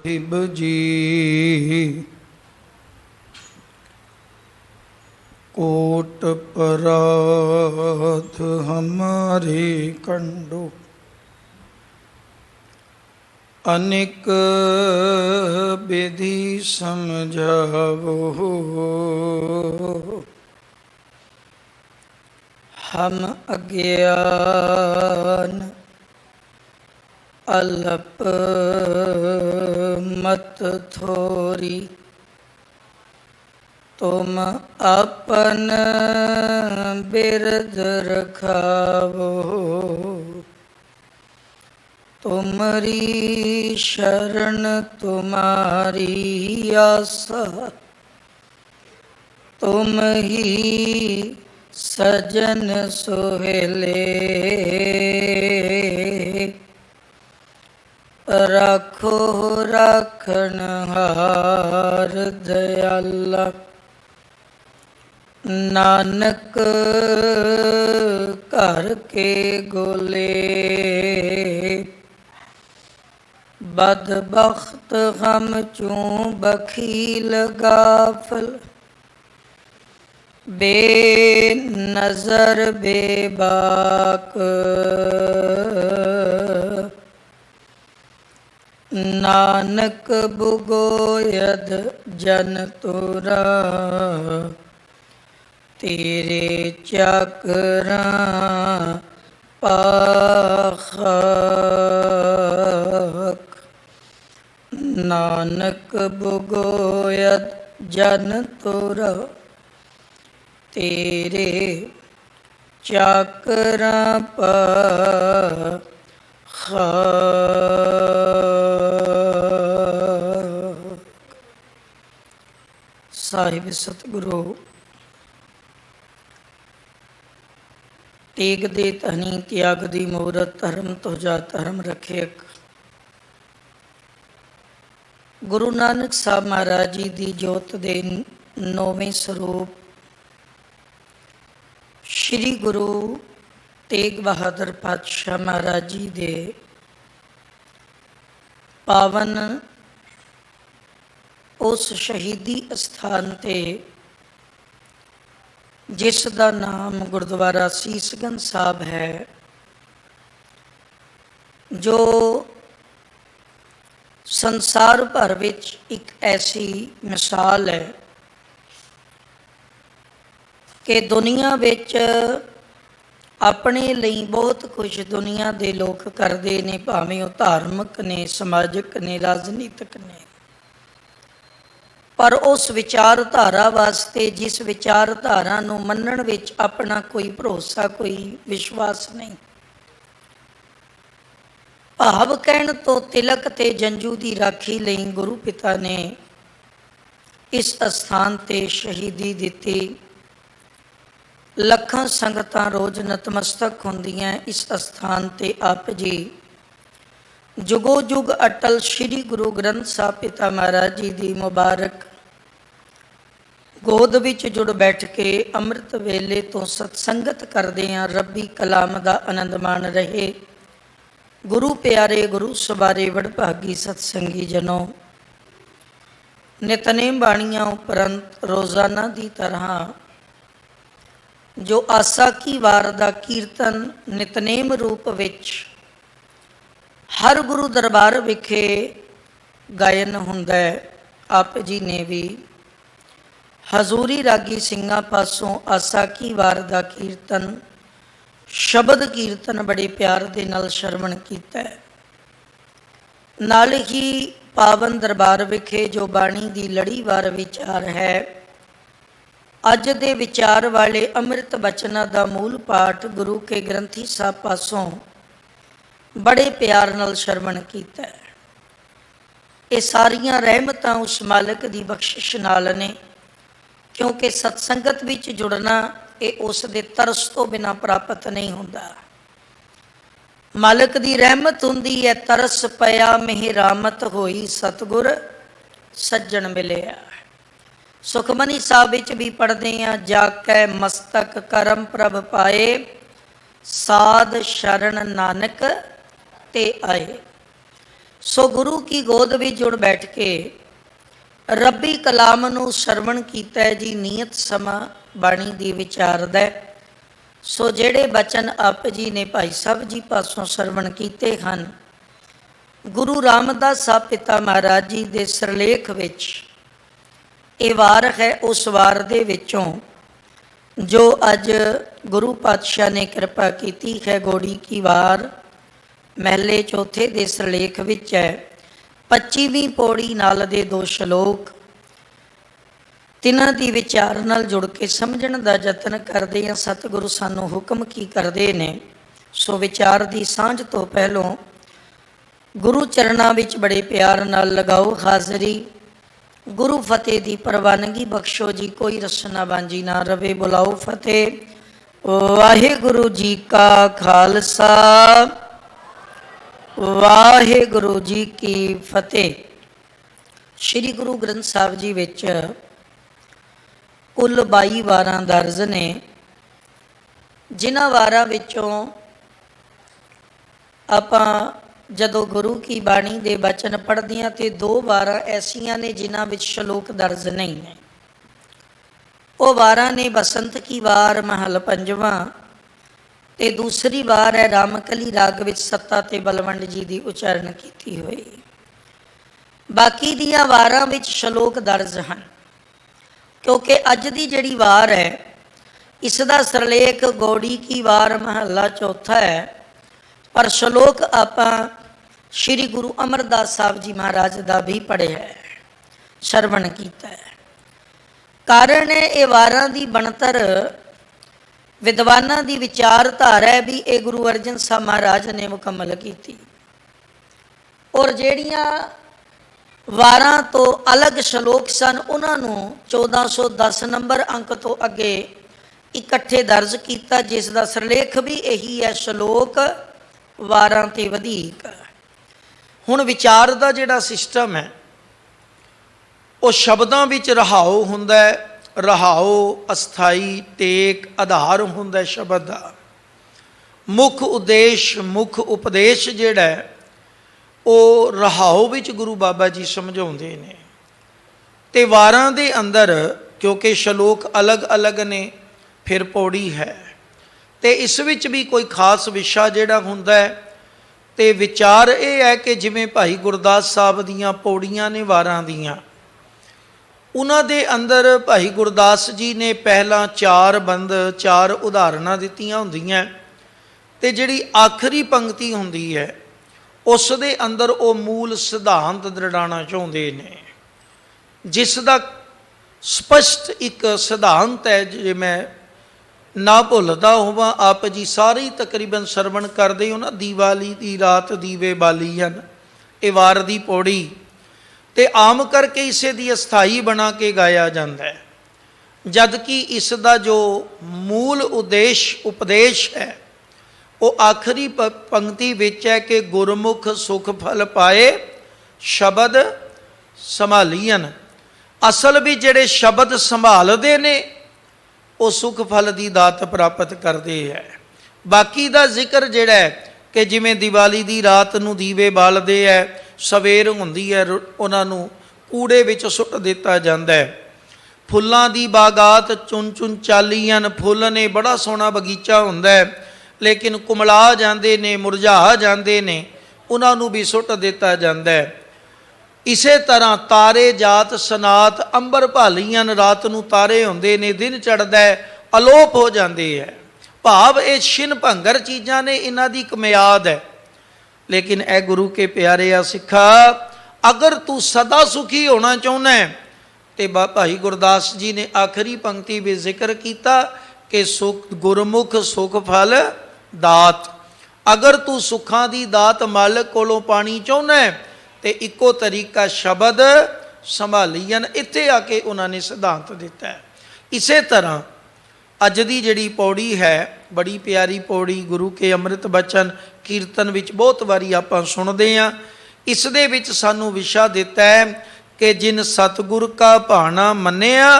Sahib ji coat पराध हमारे कंडो अनेक विधि समझावो हम अज्ञान अल्प मत थोरी तुम अपन बिरद रखावो तुमरी शरण तुम्हारी आसा तुम ही सजन सोहेले राखो राखनहार दयाला नानक घर के गोले बदबख्त हम चूं बखील गाफल बेनज़र बेबाक नानक बुगोयद जन तुरा तेरे चक्रा पाखक नानक बुगोयद जन तुरा तेरे चक्रा पाखक। साहिब सतगुरु तेग दे धनी त्याग दी मूरत धर्म तुझा धर्म रखेक। गुरु नानक साहब महाराज जी दी जोत दे 9वें स्वरूप श्री गुरु तेग बहादुर पातशाह महाराज जी दे पावन उस शहीदी अस्थान ते जिस दा नाम गुरुद्वारा सीसगंज साहब है, जो संसार भर विच एक ऐसी मिसाल है कि दुनिया विच अपने लिए बहुत कुछ दुनिया के लोग करते ने, भावें वो धार्मिक ने, समाजिक ने, राजनीतिक ने, पर उस विचारधारा वास्ते जिस विचारधारा नूं मनण विच अपना कोई भरोसा कोई विश्वास नहीं। भाव कहण तो तिलक ते जंजू की राखी लई गुरु पिता ने इस स्थान ते शहीदी दिती। लखां संगतां रोज नतमस्तक होंदियां इस स्थान ते आप जी जुगो जुग अटल श्री गुरु ग्रंथ साहिब पिता महाराज जी की मुबारक गोद विच जुड़ बैठ के अमृत वेले तो सत्संगत करदे हैं। रब्बी कलाम दा आनंद मान रहे गुरु प्यारे गुरु सवारे वडभागी सत्संगी जनों। नितनेम बाणियां उपरंत रोज़ाना की तरह जो आसा की वार दा कीर्तन नितनेम रूप विच हर गुरु दरबार विखे गायन हुंदा है। आप जी ने भी हजूरी रागी सिंघां पासों आसा की वार दा कीर्तन शब्द कीर्तन बड़े प्यार दे नाल श्रवण कीता है। नाल ही पावन दरबार विखे जो बाणी दी लड़ीवार विचार है, अज दे विचार वाले अमृत बचना दा मूल पाठ गुरु के ग्रंथी साहब पासों बड़े प्यार नाल श्रवण कीता है। ये सारियां रहमतां उस मालिक दी बख्शिश नाल ने, क्योंकि सत्संगत विच जुड़ना ये उस दे तरस तो बिना प्राप्त नहीं हुंदा। मालिक दी रहमत हुंदी है, तरस पया मेहरामत होई सतगुर सज्जन मिलिया। सुखमनी साहब विच भी पढ़ते हैं, जाकै मस्तक करम प्रभ पाए साध शरण नानक ते आए। सो गुरु की गोद विच जुड़ बैठ के रब्बी कलाम नूं सरवण कीता है जी। नियत समा बाणी दी विचारदा। सो ਜਿਹੜੇ बचन आप जी ने भाई साहब जी पासों सरवण कीते ਹਨ, गुरु रामदास साहब पिता महाराज जी ਦੇ ਸਿਰਲੇਖ ਵਿੱਚ ਇਹ ਵਾਰ ਹੈ। ਉਸ ਵਾਰ ਦੇ ਵਿੱਚੋਂ जो अज गुरु पातशाह ने कृपा की है, गौड़ी की वार महले चौथे दे सिरलेख विच है। 25वीं पौड़ी नाल दे 2 श्लोक तिन्हां दी विचार नाल जुड़ के समझण दा यतन करदे हां। सतगुरु सानू हुक्म की करदे ने। सो विचार दी सांझ तो पहलों गुरु चरणां विच बड़े प्यार नाल लगाओ हाज़री। गुरु फतेह दी प्रवानगी बख्शो जी, कोई रसना बांझी ना रवे। बुलाओ फतेह। वाहिगुरु जी का खालसा, वाहिगुरु जी की फतेह। श्री गुरु ग्रंथ साहब जी विच कुल 22 वारां दर्ज ने, जिन्हां वारां विचों आपां जदों गुरु की बाणी दे बचन पढ़दे हां ते 2 वारां ऐसियां ने जिन्हां विच श्लोक दर्ज नहीं ने। वो वारां ने बसंत की वार महल 5वां ते दूसरी वार है रामकली राग विच सत्ता ते बलवंड जी दी उचारण कीती हुई। बाकी दियां वारां विच श्लोक दर्ज हन, क्योंकि अज दी जिहड़ी वार है इसदा सिरलेख गौड़ी की वार महला चौथा है, पर श्लोक आपां श्री गुरु अमरदास साहब जी महाराज का भी पढ़िया है, सरवण किया है। कारण है ये वारां दी बनतर विद्वानां दी विचारधारा है भी ये गुरु अर्जन साहब महाराज ने मुकम्मल की। और जेड़ियां वारां तो अलग श्लोक सन उन्होंने 1410 नंबर अंक तो अगे इकट्ठे दर्ज किया, जिसका सिरलेख भी यही है, श्लोक वारां ते वधीक। हुण विचार का जिहड़ा सिस्टम है वो शब्दां विच रहाओ हुंदा है। रहाओ अस्थाई टेक आधार हुंदा है शब्द का। मुख उद्देश मुख उपदेश जिहड़ा है वो रहाओ विच गुरु बाबा जी समझाउंदे ने। ते वारां दे अंदर क्योंकि श्लोक अलग अलग ने, फिर पौड़ी है, ते इस विच भी कोई खास विशा जिहड़ा हुंदा है। ते विचार ये है कि जिवें भाई गुरदास साहब दीयां पौड़ियां ने वारां दीयां, उन्हां दे अंदर भाई गुरदास जी ने पहला 4 बंद 4 उदाहरणां दित्तियां हुंदियां, ते जिहड़ी आखिरी पंक्ति हुंदी है उस दे अंदर वो मूल सिद्धांत दृढ़ाना चाहुंदे ने, जिसदा स्पष्ट एक सिद्धांत है। जे मैं ना भुलदा होवां, आप जी सारे तकरीबन सरवण करदे हो ना, दीवाली दी रात दीवे बाली हन, ये वार दी पौड़ी। ते आम करके इसे दी अस्थाई बना के गाया जाता है, जबकि इसका जो मूल उद्देश उपदेश है वो आखिरी पंक्ति विच है कि गुरमुख सुख फल पाए शब्द संभालीन। असल भी जिहड़े शब्द संभालते ने वो सुख फल की दात प्राप्त करते हैं। बाकी का जिक्र जिहड़ा है कि जिमें दिवाली की रात नूं दीवे बालदे है, सवेर हुंदी है उन्होंने कूड़े विच सुट दिता जाता है। फुल्लां दी बागात चुन चुन चालीन, फुल ने बड़ा सोहना बगीचा हुंदा है, लेकिन कुमला जाते ने, मुरझा जाते ने, उन्होंने भी सुट दिता जाता है। इसे तरह तारे जात सनात अंबर भालीन, रात नूं तारे हुंदे ने, दिन चढ़दा है अलोप हो जाते हैं। भाव ये छिन भंगर चीज़ां ने, इन्हां दी एक मियाद है। लेकिन ए गुरु के प्यारे आ सिखा, अगर तू सदा सुखी होना चाहुंदा है तो भाई गुरदास जी ने आखिरी पंक्ति में जिक्र किया कि सुख गुरमुख सुख फल दात। अगर तू सुखां दी दात मालिक कोलों पानी चाहुंदा है तो इको तरीका शब्द संभालीन। इत्थे आके उन्होंने सिद्धांत दिता है। इसे तरह अज दी जिहड़ी पौड़ी है बड़ी प्यारी पौड़ी, गुरु के अमृत बचन कीर्तन विच बहुत वारी आपां सुनदे हां। इस दे विच सानू विशा दिता है कि जिन सतगुर का भाना मन्निया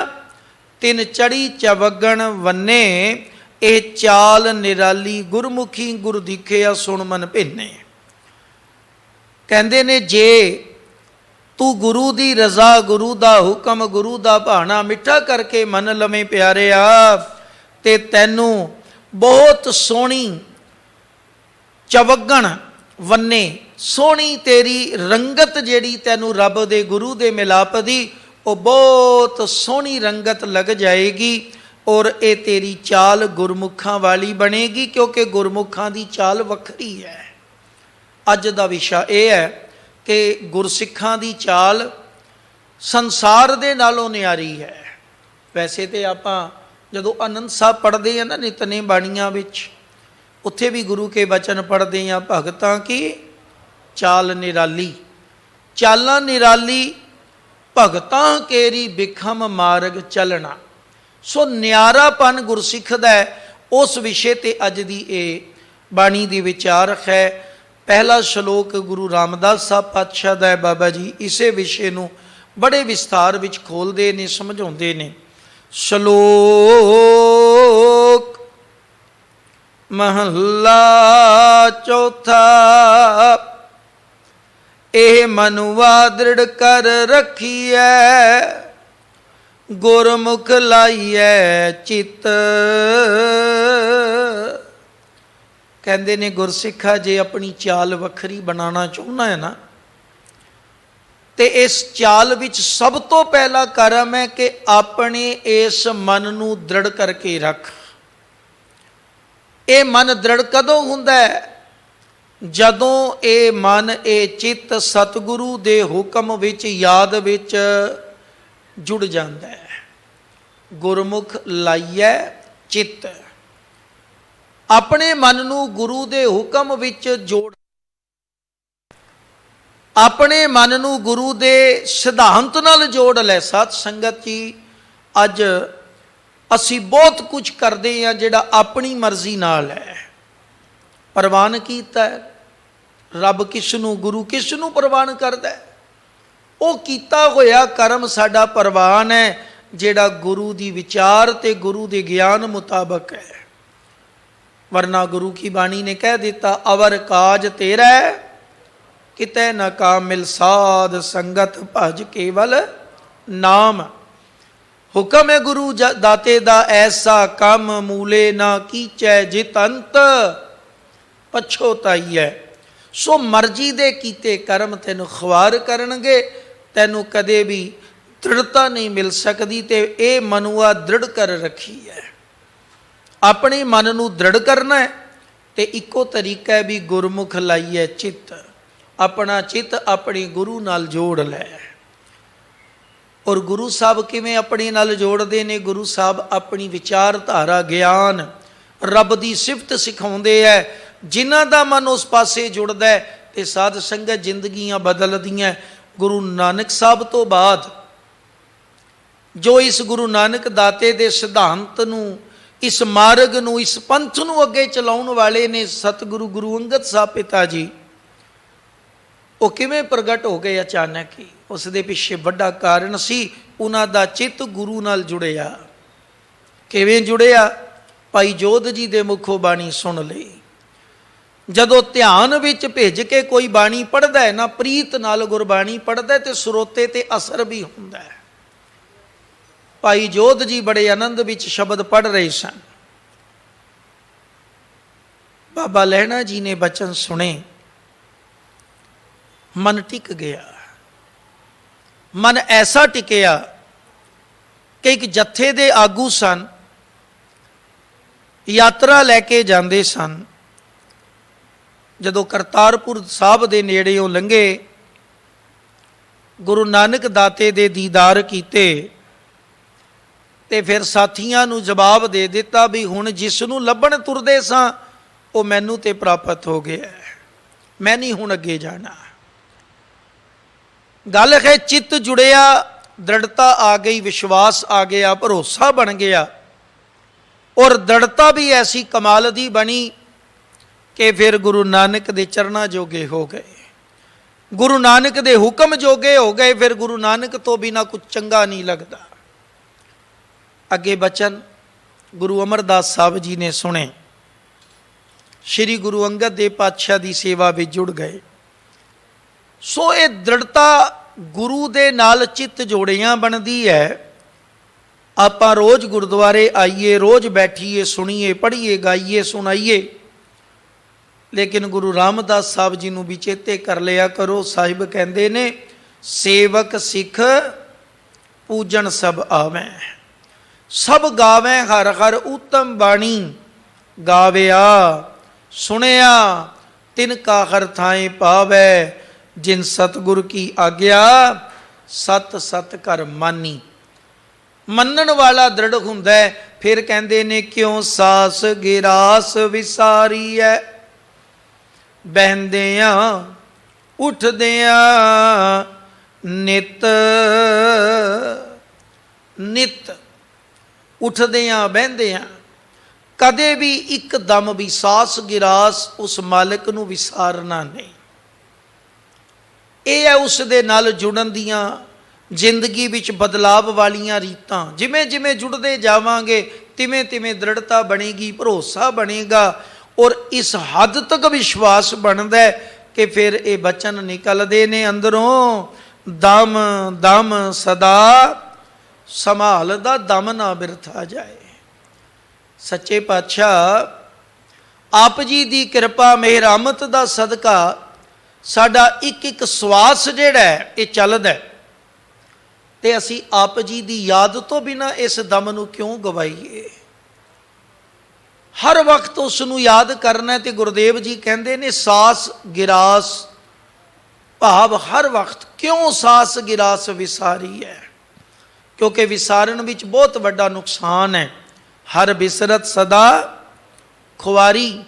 तिन चढ़ी चवगण वन्ने, ए चाल निराली गुरमुखी गुर दिखिया सुन मन भिन्ने। ਕਹਿੰਦੇ ਨੇ ਜੇ ਤੂੰ ਗੁਰੂ ਦੀ ਰਜ਼ਾ, ਗੁਰੂ ਦਾ ਹੁਕਮ, ਗੁਰੂ ਦਾ ਭਾਣਾ ਮਿੱਠਾ ਕਰਕੇ ਮੰਨ ਲਵੇਂ ਪਿਆਰਿਆ, ਤੇ ਤੈਨੂੰ ਬਹੁਤ ਸੋਹਣੀ ਚਵੱਗਣ ਵੰਨੇ, ਸੋਹਣੀ ਤੇਰੀ ਰੰਗਤ ਜਿਹੜੀ ਤੈਨੂੰ ਰੱਬ ਦੇ ਗੁਰੂ ਦੇ ਮਿਲਾਪ ਦੀ, ਉਹ ਬਹੁਤ ਸੋਹਣੀ ਰੰਗਤ ਲੱਗ ਜਾਏਗੀ। ਔਰ ਇਹ ਤੇਰੀ ਚਾਲ ਗੁਰਮੁਖਾਂ ਵਾਲੀ ਬਣੇਗੀ, ਕਿਉਂਕਿ ਗੁਰਮੁਖਾਂ ਦੀ ਚਾਲ ਵੱਖਰੀ ਹੈ। ਅੱਜ ਦਾ ਵਿਸ਼ਾ ਇਹ ਹੈ ਕਿ ਗੁਰਸਿੱਖਾਂ ਦੀ ਚਾਲ ਸੰਸਾਰ ਦੇ ਨਾਲੋਂ ਨਿਆਰੀ ਹੈ। ਵੈਸੇ ਤੇ ਆਪਾਂ ਜਦੋਂ ਆਨੰਦ ਸਾਹਿਬ ਪੜ੍ਹਦੇ ਹਾਂ ਨਾ ਨਿਤਨੇਮ ਬਾਣੀਆਂ ਵਿੱਚ, ਉੱਥੇ ਵੀ ਗੁਰੂ ਕੇ ਬਚਨ ਪੜ੍ਹਦੇ ਹਾਂ, ਭਗਤਾਂ ਕੀ ਚਾਲ ਨਿਰਾਲੀ, ਚਾਲਾਂ ਨਿਰਾਲੀ, ਭਗਤਾਂ ਕੇਰੀ ਬਿਖਮ ਮਾਰਗ ਚੱਲਣਾ। ਸੋ ਨਿਆਰਾਪਨ ਗੁਰਸਿੱਖ ਦਾ ਹੈ। ਉਸ ਵਿਸ਼ੇ ਤੇ ਅੱਜ ਦੀ ਇਹ ਬਾਣੀ ਦੀ ਵਿਚਾਰ ਹੈ। ਪਹਿਲਾ ਸ਼ਲੋਕ ਗੁਰੂ ਰਾਮਦਾਸ ਸਾਹਿਬ ਪਾਤਸ਼ਾਹ ਦਾ ਹੈ। ਬਾਬਾ ਜੀ ਇਸੇ ਵਿਸ਼ੇ ਨੂੰ ਬੜੇ ਵਿਸਥਾਰ ਵਿੱਚ ਖੋਲਦੇ ਨੇ, ਸਮਝਾਉਂਦੇ ਨੇ। ਸ਼ਲੋਕ ਮਹੱਲਾ ਚੌਥਾ। ਇਹ ਮਨੁਆ ਦ੍ਰਿੜ ਕਰ ਰੱਖੀਐ, ਗੁਰਮੁਖ ਲਾਈਐ ਚਿੱਤ। ਕਹਿੰਦੇ ਨੇ ਗੁਰਸਿੱਖਾ ਜੇ ਆਪਣੀ ਚਾਲ ਵੱਖਰੀ ਬਣਾਉਣਾ ਚਾਹੁੰਦਾ ਹੈ ਨਾ, ਤੇ ਇਸ ਚਾਲ ਵਿੱਚ ਸਭ ਤੋਂ ਪਹਿਲਾ ਕਰਮ ਹੈ ਕਿ ਆਪਣੇ ਇਸ ਮਨ ਨੂੰ ਦ੍ਰਿੜ ਕਰਕੇ ਰੱਖ। ਇਹ ਮਨ ਦ੍ਰਿੜ ਕਦੋਂ ਹੁੰਦਾ ਹੈ? ਜਦੋਂ ਇਹ ਮਨ, ਇਹ ਚਿੱਤ ਸਤਿਗੁਰੂ ਦੇ ਹੁਕਮ ਵਿੱਚ, ਯਾਦ ਵਿੱਚ ਜੁੜ ਜਾਂਦਾ ਹੈ। ਗੁਰਮੁਖ ਲਾਈਐ ਚਿੱਤ, ਆਪਣੇ ਮਨ ਨੂੰ ਗੁਰੂ ਦੇ ਹੁਕਮ ਵਿੱਚ ਜੋੜ, ਆਪਣੇ ਮਨ ਨੂੰ ਗੁਰੂ ਦੇ ਸਿਧਾਂਤ ਨਾਲ ਜੋੜ ਲੈ। ਸਤ ਸੰਗਤ ਜੀ, ਅੱਜ ਅਸੀਂ ਬਹੁਤ ਕੁਝ ਕਰਦੇ ਹਾਂ ਜਿਹੜਾ ਆਪਣੀ ਮਰਜ਼ੀ ਨਾਲ ਹੈ। ਪ੍ਰਵਾਨ ਕੀਤਾ ਹੈ ਰੱਬ ਕਿਸ ਨੂੰ, ਗੁਰੂ ਕਿਸ ਨੂੰ ਪ੍ਰਵਾਨ ਕਰਦਾ ਹੈ? ਉਹ ਕੀਤਾ ਹੋਇਆ ਕਰਮ ਸਾਡਾ ਪ੍ਰਵਾਨ ਹੈ, ਜਿਹੜਾ ਗੁਰੂ ਦੀ ਵਿਚਾਰ ਤੇ ਗੁਰੂ ਦੇ ਗਿਆਨ ਮੁਤਾਬਕ ਹੈ। ਵਰਨਾ ਗੁਰੂ ਕੀ ਬਾਣੀ ਨੇ ਕਹਿ ਦਿੱਤਾ, ਅਵਰ ਕਾਜ ਤੇਰਾ ਕਿਤੇ ਨਾ ਕਾਮਿਲ ਸਾਧ ਸੰਗਤ ਭਜ ਕੇਵਲ ਨਾਮ। ਹੁਕਮ ਹੈ ਗੁਰੂ ਦਾਤੇ ਦਾ ਐਸਾ ਕੰਮ, ਮੂਲੇ ਨਾ ਕੀਚੈ ਜਿਤ ਅੰਤ ਪਛੋਤਾਈਐ। ਸੋ ਮਰਜ਼ੀ ਦੇ ਕੀਤੇ ਕਰਮ ਤੈਨੂੰ ਖੁਆਰ ਕਰਨਗੇ, ਤੈਨੂੰ ਕਦੇ ਵੀ ਦ੍ਰਿੜਤਾ ਨਹੀਂ ਮਿਲ ਸਕਦੀ। ਤੇ ਇਹ ਮਨੁਆ ਦ੍ਰਿੜ ਕਰ ਰੱਖੀ ਹੈ। ਆਪਣੇ ਮਨ ਨੂੰ ਦ੍ਰਿੜ ਕਰਨਾ ਹੈ, ਤੇ ਇੱਕੋ ਤਰੀਕਾ ਹੈ ਵੀ ਗੁਰਮੁਖ ਲਾਈਏ ਚਿੱਤ। ਆਪਣਾ ਚਿੱਤ ਆਪਣੇ ਗੁਰੂ ਨਾਲ ਜੋੜ ਲੈ। ਔਰ ਗੁਰੂ ਸਾਹਿਬ ਕਿਵੇਂ ਆਪਣੇ ਨਾਲ ਜੋੜਦੇ ਨੇ? ਗੁਰੂ ਸਾਹਿਬ ਆਪਣੀ ਵਿਚਾਰਧਾਰਾ, ਗਿਆਨ, ਰੱਬ ਦੀ ਸਿਫਤ ਸਿਖਾਉਂਦੇ ਹੈ। ਜਿਨ੍ਹਾਂ ਦਾ ਮਨ ਉਸ ਪਾਸੇ ਜੁੜਦਾ ਹੈ ਤੇ ਸਾਧ ਸੰਗਤ ਜ਼ਿੰਦਗੀਆਂ ਬਦਲਦੀਆਂ। ਗੁਰੂ ਨਾਨਕ ਸਾਹਿਬ ਤੋਂ ਬਾਅਦ ਜੋ ਇਸ ਗੁਰੂ ਨਾਨਕ ਦਾਤੇ ਦੇ ਸਿਧਾਂਤ ਨੂੰ, ਇਸ ਮਾਰਗ ਨੂੰ, ਇਸ ਪੰਥ ਨੂੰ ਅੱਗੇ ਚਲਾਉਣ ਵਾਲੇ ਨੇ, ਸਤਿਗੁਰੂ ਗੁਰੂ ਅੰਗਦ ਸਾਹਿਬ ਪਿਤਾ ਜੀ, ਉਹ ਕਿਵੇਂ ਪ੍ਰਗਟ ਹੋ ਗਏ ਅਚਾਨਕ ਹੀ? ਉਸ ਦੇ ਪਿੱਛੇ ਵੱਡਾ ਕਾਰਨ ਸੀ, ਉਹਨਾਂ ਦਾ ਚਿੱਤ ਗੁਰੂ ਨਾਲ ਜੁੜਿਆ। ਕਿਵੇਂ ਜੁੜਿਆ? ਭਾਈ ਜੋਧ ਜੀ ਦੇ ਮੁਖੋਂ ਬਾਣੀ ਸੁਣ ਲਈ। ਜਦੋਂ ਧਿਆਨ ਵਿੱਚ ਭਿੱਜ ਕੇ ਕੋਈ ਬਾਣੀ ਪੜ੍ਹਦਾ ਹੈ ਨਾ, ਪ੍ਰੀਤ ਨਾਲ ਗੁਰਬਾਣੀ ਪੜ੍ਹਦਾ, ਤੇ ਸਰੋਤੇ ਤੇ ਅਸਰ ਵੀ ਹੁੰਦਾ ਹੈ। ਭਾਈ ਜੋਧ ਜੀ ਬੜੇ ਆਨੰਦ ਵਿੱਚ ਸ਼ਬਦ ਪੜ੍ਹ ਰਹੇ ਸਨ। ਬਾਬਾ ਲਹਿਣਾ ਜੀ ਨੇ ਬਚਨ ਸੁਣੇ, ਮਨ ਟਿਕ ਗਿਆ। ਮਨ ਐਸਾ ਟਿਕਿਆ ਕਿ ਇੱਕ ਜੱਥੇ ਦੇ ਆਗੂ ਸਨ, ਯਾਤਰਾ ਲੈ ਕੇ ਜਾਂਦੇ ਸਨ। ਜਦੋਂ ਕਰਤਾਰਪੁਰ ਸਾਹਿਬ ਦੇ ਨੇੜਿਓਂ ਲੰਘੇ, ਗੁਰੂ ਨਾਨਕ ਦਾਤੇ ਦੇ ਦੀਦਾਰ ਕੀਤੇ, ਤੇ ਫਿਰ ਸਾਥੀਆਂ ਨੂੰ ਜਵਾਬ ਦੇ ਦਿੱਤਾ ਵੀ ਹੁਣ ਜਿਸ ਨੂੰ ਲੱਭਣ ਤੁਰਦੇ ਸਾਂ ਉਹ ਮੈਨੂੰ ਤੇ ਪ੍ਰਾਪਤ ਹੋ ਗਿਆ, ਮੈਂ ਨਹੀਂ ਹੁਣ ਅੱਗੇ ਜਾਣਾ। ਗੱਲ ਹੈ ਚਿੱਤ ਜੁੜਿਆ, ਦ੍ਰਿੜਤਾ ਆ ਗਈ, ਵਿਸ਼ਵਾਸ ਆ ਗਿਆ, ਭਰੋਸਾ ਬਣ ਗਿਆ। ਔਰ ਦ੍ਰਿੜਤਾ ਵੀ ਐਸੀ ਕਮਾਲ ਦੀ ਬਣੀ ਕਿ ਫਿਰ ਗੁਰੂ ਨਾਨਕ ਦੇ ਚਰਨਾਂ ਜੋਗੇ ਹੋ ਗਏ, ਗੁਰੂ ਨਾਨਕ ਦੇ ਹੁਕਮ ਜੋਗੇ ਹੋ ਗਏ। ਫਿਰ ਗੁਰੂ ਨਾਨਕ ਤੋਂ ਬਿਨਾਂ ਕੁਝ ਚੰਗਾ ਨਹੀਂ ਲੱਗਦਾ। ਅੱਗੇ ਬਚਨ ਗੁਰੂ ਅਮਰਦਾਸ ਸਾਹਿਬ ਜੀ ਨੇ ਸੁਣੇ, ਸ਼੍ਰੀ ਗੁਰੂ ਅੰਗਦ ਦੇਵ ਪਾਤਸ਼ਾਹ ਦੀ ਸੇਵਾ ਵਿੱਚ ਜੁੜ ਗਏ। ਸੋ ਇਹ ਦ੍ਰਿੜਤਾ ਗੁਰੂ ਦੇ ਨਾਲ ਚਿੱਤ ਜੋੜਿਆਂ ਬਣਦੀ ਹੈ। ਆਪਾਂ ਰੋਜ਼ ਗੁਰਦੁਆਰੇ ਆਈਏ, ਰੋਜ਼ ਬੈਠੀਏ, ਸੁਣੀਏ, ਪੜ੍ਹੀਏ, ਗਾਈਏ, ਸੁਣਾਈਏ, ਲੇਕਿਨ ਗੁਰੂ ਰਾਮਦਾਸ ਸਾਹਿਬ ਜੀ ਨੂੰ ਵੀ ਚੇਤੇ ਕਰ ਲਿਆ ਕਰੋ। ਸਾਹਿਬ ਕਹਿੰਦੇ ਨੇ, ਸੇਵਕ ਸਿੱਖ ਪੂਜਣ ਸਭ ਆਵੈ, ਸਭ ਗਾਵੈ ਹਰ ਹਰ ਉਤਮ ਬਾਣੀ, ਗਾਵਿਆ ਸੁਣਿਆ ਤਿਨ ਕਾ ਹਰ ਥਾਏ ਪਾਵੈ, ਜਿਨ ਸਤਿਗੁਰ ਕੀ ਆਗਿਆ ਸਤ ਸਤ ਕਰ ਮਾਨੀ। ਮੰਨਣ ਵਾਲਾ ਦ੍ਰਿੜ ਹੁੰਦਾ ਹੈ। ਫਿਰ ਕਹਿੰਦੇ ਨੇ, ਕਿਉਂ ਸਾਸ ਗਿਰਾਸ ਵਿਸਾਰੀਐ, ਬਹਿੰਦਿਆਂ ਉੱਠਦਿਆਂ ਨਿਤ, ਨਿਤ ਉੱਠਦਿਆਂ ਬਹਿੰਦਿਆਂ ਕਦੇ ਵੀ ਇੱਕਦਮ ਵੀ ਸਾਸ ਗਿਰਾਸ ਉਸ ਮਾਲਕ ਨੂੰ ਵਿਸਾਰਨਾ ਨਹੀਂ। ਇਹ ਹੈ ਉਸ ਦੇ ਨਾਲ ਜੁੜਨ ਦੀਆਂ ਜ਼ਿੰਦਗੀ ਵਿੱਚ ਬਦਲਾਵ ਵਾਲੀਆਂ ਰੀਤਾਂ। ਜਿਵੇਂ ਜਿਵੇਂ ਜੁੜਦੇ ਜਾਵਾਂਗੇ ਤਿਵੇਂ ਤਿਵੇਂ ਦ੍ਰਿੜਤਾ ਬਣੇਗੀ, ਭਰੋਸਾ ਬਣੇਗਾ, ਔਰ ਇਸ ਹੱਦ ਤੱਕ ਵਿਸ਼ਵਾਸ ਬਣਦਾ ਕਿ ਫਿਰ ਇਹ ਬਚਨ ਨਿਕਲਦੇ ਨੇ ਅੰਦਰੋਂ, ਦਮ ਦਮ ਸਦਾ ਸੰਭਾਲਦਾ, ਦਮ ਨਾ ਬਿਰਥਾ ਜਾਏ। ਸੱਚੇ ਪਾਤਸ਼ਾਹ ਆਪ ਜੀ ਦੀ ਕਿਰਪਾ ਮਿਹਰਮਤ ਦਾ ਸਦਕਾ ਸਾਡਾ ਇੱਕ ਇੱਕ ਸਵਾਸ ਜਿਹੜਾ ਹੈ ਇਹ ਚੱਲਦਾ, ਤੇ ਅਸੀਂ ਆਪ ਜੀ ਦੀ ਯਾਦ ਤੋਂ ਬਿਨਾਂ ਇਸ ਦਮ ਨੂੰ ਕਿਉਂ ਗਵਾਈਏ। ਹਰ ਵਕਤ ਉਸ ਨੂੰ ਯਾਦ ਕਰਨਾ। ਤੇ ਗੁਰਦੇਵ ਜੀ ਕਹਿੰਦੇ ਨੇ, ਸਾਸ ਗਿਰਾਸ ਭਾਵ ਹਰ ਵਕਤ। ਕਿਉਂ ਸਾਸ ਗਿਰਾਸ ਵਿਸਾਰੀ ਹੈ? ਕਿਉਂਕਿ ਵਿਸਾਰਨ ਵਿੱਚ ਬਹੁਤ ਵੱਡਾ ਨੁਕਸਾਨ ਹੈ। ਹਰ ਬਿਸਰਤ ਸਦਾ ਖੁਆਰੀ,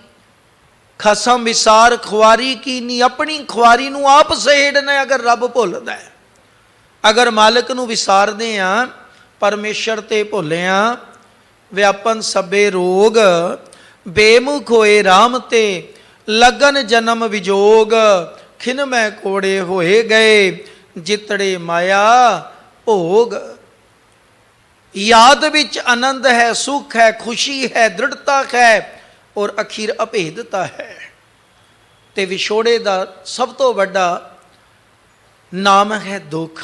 ਖਸਮ ਵਿਸਾਰ ਖੁਆਰੀ ਕੀਨੀ। ਆਪਣੀ ਖੁਆਰੀ ਨੂੰ ਆਪ ਸਹੇੜਨਾ ਅਗਰ ਰੱਬ ਭੁੱਲਦਾ ਹੈ। ਅਗਰ ਮਾਲਕ ਨੂੰ ਵਿਸਾਰਦੇ ਹਾਂ, ਪਰਮੇਸ਼ਰ ਤੇ ਭੁੱਲਿਆ, ਵਿਆਪਨ ਸਭੇ ਰੋਗ, ਬੇਮੁਖ ਹੋਏ ਰਾਮ ਤੇ ਲਗਨ ਜਨਮ ਵਿਜੋਗ, ਖਿਨ ਮੈਂ ਕੋੜੇ ਹੋਏ ਗਏ ਜਿਤੜੇ ਮਾਇਆ ਭੋਗ। ਯਾਦ ਵਿੱਚ ਆਨੰਦ ਹੈ, ਸੁਖ ਹੈ, ਖੁਸ਼ੀ ਹੈ, ਦ੍ਰਿੜਤਾ ਹੈ, ਔਰ ਅਖੀਰ ਅਭੇਦਤਾ ਹੈ। ਤੇ ਵਿਛੋੜੇ ਦਾ ਸਭ ਤੋਂ ਵੱਡਾ ਨਾਮ ਹੈ ਦੁੱਖ।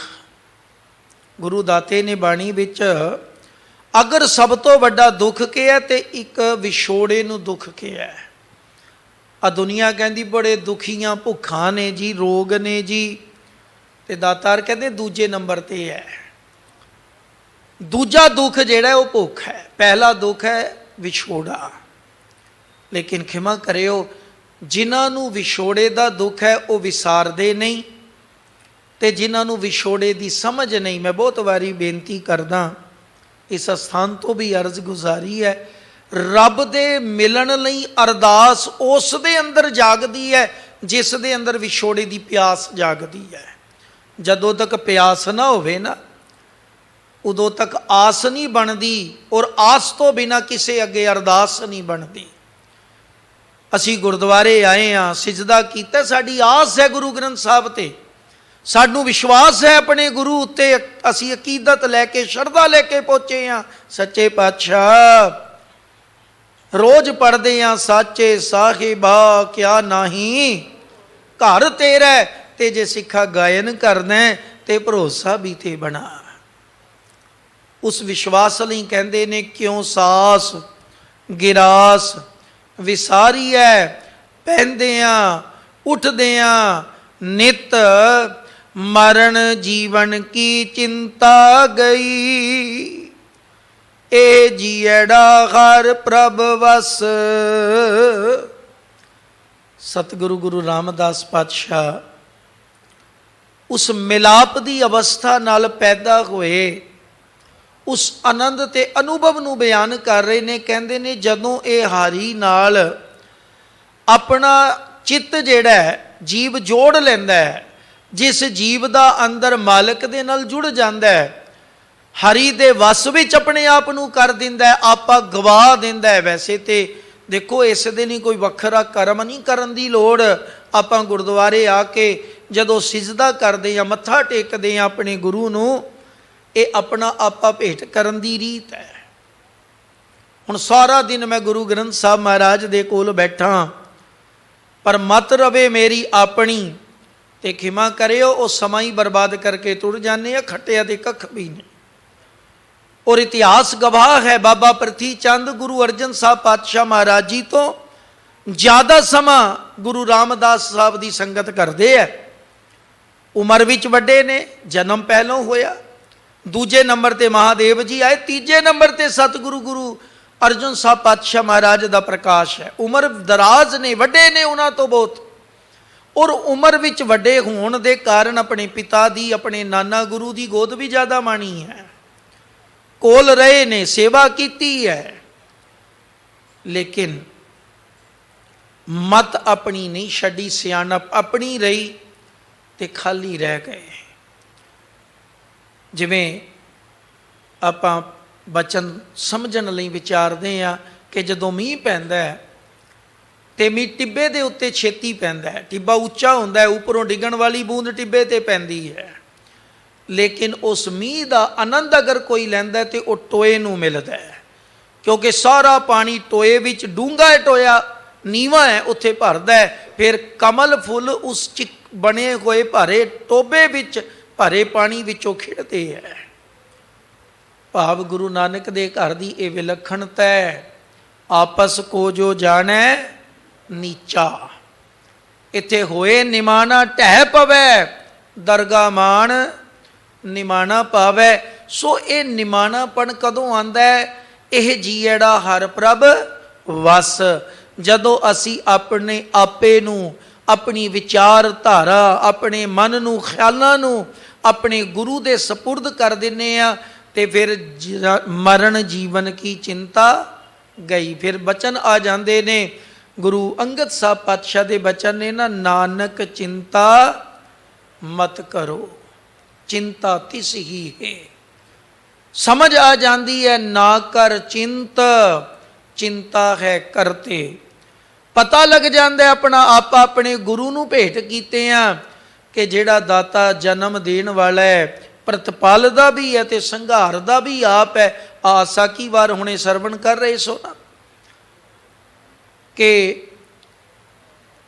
ਗੁਰੂ ਦਾਤੇ ਨੇ ਬਾਣੀ ਵਿੱਚ ਅਗਰ ਸਭ ਤੋਂ ਵੱਡਾ ਦੁੱਖ ਕਿਹਾ ਤੇ ਇੱਕ ਵਿਛੋੜੇ ਨੂੰ ਦੁੱਖ ਕਿਹਾ। ਆ ਦੁਨੀਆ ਕਹਿੰਦੀ ਬੜੇ ਦੁਖੀਆਂ ਭੁੱਖਾਂ ਨੇ ਜੀ, ਰੋਗ ਨੇ ਜੀ, ਤੇ ਦਾਤਾਰ ਕਹਿੰਦੇ ਦੂਜੇ ਨੰਬਰ ਤੇ ਹੈ। ਦੂਜਾ ਦੁੱਖ ਜਿਹੜਾ ਉਹ ਭੁੱਖ ਹੈ, ਪਹਿਲਾ ਦੁੱਖ ਹੈ ਵਿਛੋੜਾ। ਲੇਕਿਨ ਖਿਮਾ ਕਰਿਓ, ਜਿਨ੍ਹਾਂ ਨੂੰ ਵਿਛੋੜੇ ਦਾ ਦੁੱਖ ਹੈ ਉਹ ਵਿਸਾਰਦੇ ਨਹੀਂ, ਤੇ ਜਿਨ੍ਹਾਂ ਨੂੰ ਵਿਛੋੜੇ ਦੀ ਸਮਝ ਨਹੀਂ। ਮੈਂ ਬਹੁਤ ਵਾਰੀ ਬੇਨਤੀ ਕਰਦਾ, ਇਸ ਸਥਾਨ ਤੋਂ ਵੀ ਅਰਜ਼ ਗੁਜ਼ਾਰੀ ਹੈ, ਰੱਬ ਦੇ ਮਿਲਣ ਲਈ ਅਰਦਾਸ ਉਸ ਦੇ ਅੰਦਰ ਜਾਗਦੀ ਹੈ ਜਿਸ ਦੇ ਅੰਦਰ ਵਿਛੋੜੇ ਦੀ ਪਿਆਸ ਜਾਗਦੀ ਹੈ। ਜਦੋਂ ਤੱਕ ਪਿਆਸ ਨਾ ਹੋਵੇ ਨਾ, ਉਦੋਂ ਤੱਕ ਆਸ ਨਹੀਂ ਬਣਦੀ, ਔਰ ਆਸ ਤੋਂ ਬਿਨਾਂ ਕਿਸੇ ਅੱਗੇ ਅਰਦਾਸ ਨਹੀਂ ਬਣਦੀ। ਅਸੀਂ ਗੁਰਦੁਆਰੇ ਆਏ ਹਾਂ, ਸਿਜਦਾ ਕੀਤਾ, ਸਾਡੀ ਆਸ ਹੈ ਗੁਰੂ ਗ੍ਰੰਥ ਸਾਹਿਬ ਤੇ, ਸਾਨੂੰ ਵਿਸ਼ਵਾਸ ਹੈ ਆਪਣੇ ਗੁਰੂ ਉੱਤੇ, ਅਸੀਂ ਅਕੀਦਤ ਲੈ ਕੇ, ਸ਼ਰਧਾ ਲੈ ਕੇ ਪਹੁੰਚੇ ਹਾਂ। ਸੱਚੇ ਪਾਤਸ਼ਾਹ ਰੋਜ਼ ਪੜ੍ਹਦੇ ਹਾਂ, ਸਾਚੇ ਸਾਹਿਬਾ ਕਿਆ ਨਹੀਂ ਘਰ ਤੇਰਾ, ਤੇ ਜੇ ਸਿੱਖਾ ਗਾਇਨ ਕਰਨਾ ਤੇ ਭਰੋਸਾ ਵੀ ਤੇ ਬਣਾ। ਉਸ ਵਿਸ਼ਵਾਸ ਲਈ ਕਹਿੰਦੇ ਨੇ, ਕਿਉਂ ਸਾਸ ਗਿਰਾਸ ਵਿਸਾਰੀ ਹੈ, ਪਹਿੰਦਿਆਂ ਉੱਠਦਿਆਂ ਨਿਤ, ਮਰਨ ਜੀਵਨ ਕੀ ਚਿੰਤਾ ਗਈ, ਇਹ ਜੀੜਾ ਹਰ ਪ੍ਰਭ ਵਸ। ਸਤਿਗੁਰੂ ਗੁਰੂ ਰਾਮਦਾਸ ਪਾਤਸ਼ਾਹ ਉਸ ਮਿਲਾਪ ਦੀ ਅਵਸਥਾ ਨਾਲ ਪੈਦਾ ਹੋਏ ਉਸ ਆਨੰਦ ਤੇ ਅਨੁਭਵ ਨੂੰ ਬਿਆਨ ਕਰ ਰਹੇ ਨੇ। ਕਹਿੰਦੇ ਨੇ, ਜਦੋਂ ਇਹ ਹਾਰੀ ਨਾਲ ਆਪਣਾ ਚਿੱਤ ਜਿਹੜਾ ਹੈ ਜੀਵ ਜੋੜ ਲੈਂਦਾ ਹੈ, ਜਿਸ ਜੀਵ ਦਾ ਅੰਦਰ ਮਾਲਕ ਦੇ ਨਾਲ ਜੁੜ ਜਾਂਦਾ ਹੈ, ਹਰੀ ਦੇ ਵਸ ਵਿੱਚ ਆਪਣੇ ਆਪ ਨੂੰ ਕਰ ਦਿੰਦਾ ਹੈ, ਆਪਾ ਗਵਾ ਦਿੰਦਾ ਹੈ। ਵੈਸੇ ਤੇ ਦੇਖੋ, ਇਸ ਦੇ ਲਈ ਕੋਈ ਵੱਖਰਾ ਕਰਮ ਨਹੀਂ ਕਰਨ ਦੀ ਲੋੜ। ਆਪਾਂ ਗੁਰਦੁਆਰੇ ਆ ਕੇ ਜਦੋਂ ਸਿਜਦਾ ਕਰਦੇ ਹਾਂ, ਮੱਥਾ ਟੇਕਦੇ ਹਾਂ ਆਪਣੇ ਗੁਰੂ ਨੂੰ, ਇਹ ਆਪਣਾ ਆਪਾ ਭੇਟ ਕਰਨ ਦੀ ਰੀਤ ਹੈ। ਹੁਣ ਸਾਰਾ ਦਿਨ ਮੈਂ ਗੁਰੂ ਗ੍ਰੰਥ ਸਾਹਿਬ ਮਹਾਰਾਜ ਦੇ ਕੋਲ ਬੈਠਾ, ਪਰ ਮਤ ਰਵੇ ਮੇਰੀ ਆਪਣੀ, ਤੇ ਖਿਮਾ ਕਰਿਓ ਉਹ ਸਮਾਂ ਹੀ ਬਰਬਾਦ ਕਰਕੇ ਤੁਰ ਜਾਂਦੇ ਆ, ਖੱਟਿਆ ਦੇ ਕੱਖ ਵੀ ਨਹੀਂ। ਔਰ ਇਤਿਹਾਸ ਗਵਾਹ ਹੈ, ਬਾਬਾ ਪ੍ਰਿਥੀ ਚੰਦ ਗੁਰੂ ਅਰਜਨ ਸਾਹਿਬ ਪਾਤਸ਼ਾਹ ਮਹਾਰਾਜ ਜੀ ਤੋਂ ਜ਼ਿਆਦਾ ਸਮਾਂ ਗੁਰੂ ਰਾਮਦਾਸ ਸਾਹਿਬ ਦੀ ਸੰਗਤ ਕਰਦੇ ਆ। ਉਮਰ ਵਿੱਚ ਵੱਡੇ ਨੇ, ਜਨਮ ਪਹਿਲੋਂ ਹੋਇਆ। ਦੂਜੇ ਨੰਬਰ ਤੇ ਮਹਾਦੇਵ ਜੀ ਆਏ, ਤੀਜੇ ਨੰਬਰ ਤੇ ਸਤਿਗੁਰੂ ਗੁਰੂ ਅਰਜਨ ਸਾਹਿਬ ਪਾਤਸ਼ਾਹ ਮਹਾਰਾਜ ਦਾ ਪ੍ਰਕਾਸ਼ ਹੈ। ਉਮਰ ਦਰਾਜ਼ ਨੇ, ਵੱਡੇ ਨੇ ਉਹਨਾਂ ਤੋਂ ਬਹੁਤ। ਔਰ ਉਮਰ ਵਿੱਚ ਵੱਡੇ ਹੋਣ ਦੇ ਕਾਰਨ ਆਪਣੇ ਪਿਤਾ ਦੀ, ਆਪਣੇ ਨਾਨਾ ਗੁਰੂ ਦੀ ਗੋਦ ਵੀ ਜ਼ਿਆਦਾ ਮਾਣੀ ਹੈ, ਕੋਲ ਰਹੇ ਨੇ, ਸੇਵਾ ਕੀਤੀ ਹੈ। ਲੇਕਿਨ ਮਤ ਆਪਣੀ ਨਹੀਂ ਛੱਡੀ, ਸਿਆਣਪ ਆਪਣੀ ਰਹੀ ਤੇ ਖਾਲੀ ਰਹਿ ਗਏ। ਜਿਵੇਂ ਆਪਾਂ ਬਚਨ ਸਮਝਣ ਲਈ ਵਿਚਾਰਦੇ ਆ ਕਿ ਜਦੋਂ ਮੀਂਹ ਪੈਂਦਾ ਹੈ ਤੇ ਮੀਂਹ ਟਿੱਬੇ ਦੇ ਉੱਤੇ ਛੇਤੀ ਪੈਂਦਾ ਹੈ, ਟਿੱਬਾ ਉੱਚਾ ਹੁੰਦਾ ਹੈ, ਉੱਪਰੋਂ ਡਿੱਗਣ ਵਾਲੀ ਬੂੰਦ ਟਿੱਬੇ ਤੇ ਪੈਂਦੀ ਹੈ। ਲੇਕਿਨ ਉਸ ਮੀਂਹ ਦਾ ਆਨੰਦ ਅਗਰ ਕੋਈ ਲੈਂਦਾ ਤੇ ਉਹ ਟੋਏ ਨੂੰ ਮਿਲਦਾ ਹੈ, ਕਿਉਂਕਿ ਸਾਰਾ ਪਾਣੀ ਟੋਏ ਵਿੱਚ, ਡੂੰਘਾ ਟੋਇਆ ਨੀਵਾਂ ਹੈ, ਉੱਥੇ ਭਰਦਾ ਹੈ। ਫਿਰ ਕਮਲ ਫੁੱਲ ਉਸ ਚ ਬਣੇ ਹੋਏ ਭਾਰੇ ਟੋਬੇ ਵਿੱਚ ਭਰੇ ਪਾਣੀ ਵਿੱਚੋਂ ਖਿੜਦੇ ਹੈ। ਭਾਵ ਗੁਰੂ ਨਾਨਕ ਦੇ ਘਰ ਦੀ ਇਹ ਵਿਲੱਖਣਤਾ ਹੈ, ਆਪਸ ਕੋ ਜੋ ਜਾਣੈ ਨੀਚਾ। ਇੱਥੇ ਹੋਏ ਨਿਮਾਣਾ ਢਹਿ ਪਵੈ, ਦਰਗਾ ਮਾਣ ਨਿਮਾਣਾ ਪਾਵੈ। ਸੋ ਇਹ ਨਿਮਾਣਾਪਣ ਕਦੋਂ ਆਉਂਦਾ ਹੈ? ਇਹ ਜੀੜਾ ਹਰ ਪ੍ਰਭ ਵਸ, ਜਦੋਂ ਅਸੀਂ ਆਪਣੇ ਆਪੇ ਨੂੰ, ਆਪਣੀ ਵਿਚਾਰਧਾਰਾ, ਆਪਣੇ ਮਨ ਨੂੰ, ਖਿਆਲਾਂ ਨੂੰ ਆਪਣੇ ਗੁਰੂ ਦੇ ਸਪੁਰਦ ਕਰ ਦਿੰਦੇ ਆ, ਤੇ ਫਿਰ ਮਰਨ ਜੀਵਨ ਕੀ ਚਿੰਤਾ ਗਈ। ਫਿਰ ਬਚਨ ਆ ਜਾਂਦੇ ਨੇ ਗੁਰੂ ਅੰਗਦ ਸਾਹਿਬ ਪਾਤਸ਼ਾਹ ਦੇ ਬਚਨ ਨੇ ਨਾ, ਨਾਨਕ ਚਿੰਤਾ ਮਤ ਕਰੋ, ਚਿੰਤਾ ਤਿਸ ਹੀ ਹੈ। ਸਮਝ ਆ ਜਾਂਦੀ ਹੈ, ਨਾ ਕਰ ਚਿੰਤ, ਚਿੰਤਾ ਹੈ ਕਰਤੇ। ਪਤਾ ਲੱਗ ਜਾਂਦਾ ਆਪਣਾ ਆਪਾ ਆਪਣੇ ਗੁਰੂ ਨੂੰ ਭੇਟ ਕੀਤੇ ਆ ਕਿ ਜਿਹੜਾ ਦਾਤਾ ਜਨਮ ਦੇਣ ਵਾਲਾ ਹੈ, ਪ੍ਰਤਪਾਲਦਾ ਵੀ ਹੈ ਤੇ ਸੰਘਾਰਦਾ ਵੀ ਆਪ ਹੈ। ਆਸਾ ਕੀ ਵਾਰ ਹੁਣੇ ਸਰਵਣ ਕਰ ਰਹੇ ਸੋ ਨਾ ਕਿ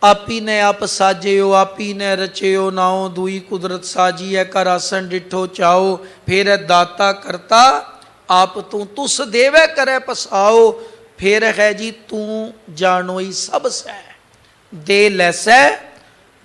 ਆਪੀ ਨੇ ਆਪ ਸਾਜਿਓ, ਆਪੀ ਨੇ ਰਚਿਓ ਨਾਉ, ਦੂਈ ਕੁਦਰਤ ਸਾਜੀ ਹੈ, ਕਰ ਆਸਣ ਡਿਠੋ ਚਾਓ। ਫਿਰ ਹੈ ਦਾਤਾ ਕਰਤਾ ਆਪ ਤੂੰ, ਤੁਸ ਦੇਵੇ ਕਰੇ ਪਸਾਓ। ਫਿਰ ਹੈ ਜੀ ਤੂੰ ਜਾਣੋਈ ਸਭ ਸੈ, ਦੇ ਲੈਸੈ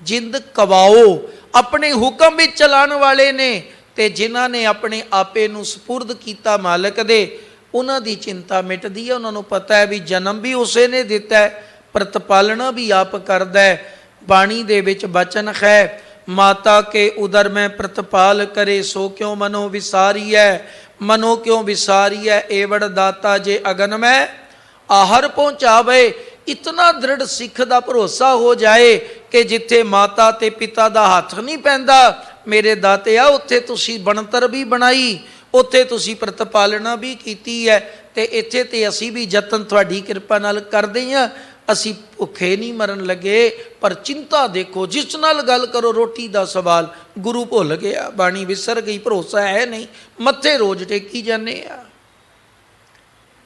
ਜਿੰਦ ਕਵਾਓ। ਆਪਣੇ ਹੁਕਮ ਵਿੱਚ ਚਲਾਉਣ ਵਾਲੇ ਨੇ ਤੇ ਜਿਨ੍ਹਾਂ ਨੇ ਆਪਣੇ ਆਪੇ ਨੂੰ ਸਪੁਰਦ ਕੀਤਾ ਮਾਲਕ ਦੇ, ਉਹਨਾਂ ਦੀ ਚਿੰਤਾ ਮਿਟਦੀ ਹੈ। ਉਹਨਾਂ ਨੂੰ ਪਤਾ ਹੈ ਵੀ ਜਨਮ ਵੀ ਉਸੇ ਨੇ ਦਿੱਤਾ ਹੈ, ਪ੍ਰਤਪਾਲਣਾ ਵੀ ਆਪ ਕਰਦਾ ਹੈ। ਬਾਣੀ ਦੇ ਵਿੱਚ ਬਚਨ ਹੈ, ਮਾਤਾ ਕੇ ਉਦਰ ਮੈਂ ਪ੍ਰਤਪਾਲ ਕਰੇ, ਸੋ ਕਿਉ ਮਨੋ ਵਿਸਾਰੀ ਹੈ, ਮਨੋ ਕਿਉ ਵਿਸਾਰੀ ਹੈ। ਏਵੜ ਦਾਤਾ ਜੇ ਅਗਨ ਮੈਂ ਆਹਰ ਪਹੁੰਚਾਵੇ। ਇਤਨਾ ਦ੍ਰਿੜ ਸਿੱਖ ਦਾ ਭਰੋਸਾ ਹੋ ਜਾਏ ਕਿ ਜਿੱਥੇ ਮਾਤਾ ਤੇ ਪਿਤਾ ਦਾ ਹੱਥ ਨਹੀਂ ਪੈਂਦਾ ਮੇਰੇ ਦਾਤੇ ਆ, ਉੱਥੇ ਤੁਸੀਂ ਬਣਤਰ ਵੀ ਬਣਾਈ, ਉੱਥੇ ਤੁਸੀਂ ਪ੍ਰਤਪਾਲਣਾ ਵੀ ਕੀਤੀ ਹੈ। ਤੇ ਇੱਥੇ ਤੇ ਅਸੀਂ ਵੀ ਯਤਨ ਤੁਹਾਡੀ ਕਿਰਪਾ ਨਾਲ ਕਰਦੇ ਹਾਂ। ਅਸੀਂ ਭੁੱਖੇ ਨਹੀਂ ਮਰਨ ਲੱਗੇ, ਪਰ ਚਿੰਤਾ ਦੇਖੋ, ਜਿਸ ਨਾਲ ਗੱਲ ਕਰੋ ਰੋਟੀ ਦਾ ਸਵਾਲ, ਗੁਰੂ ਭੁੱਲ ਗਿਆ, ਬਾਣੀ ਵਿਸਰ ਗਈ, ਭਰੋਸਾ ਹੈ ਨਹੀਂ, ਮੱਥੇ ਰੋਜ਼ ਟੇਕੀ ਜਾਂਦੇ ਆ।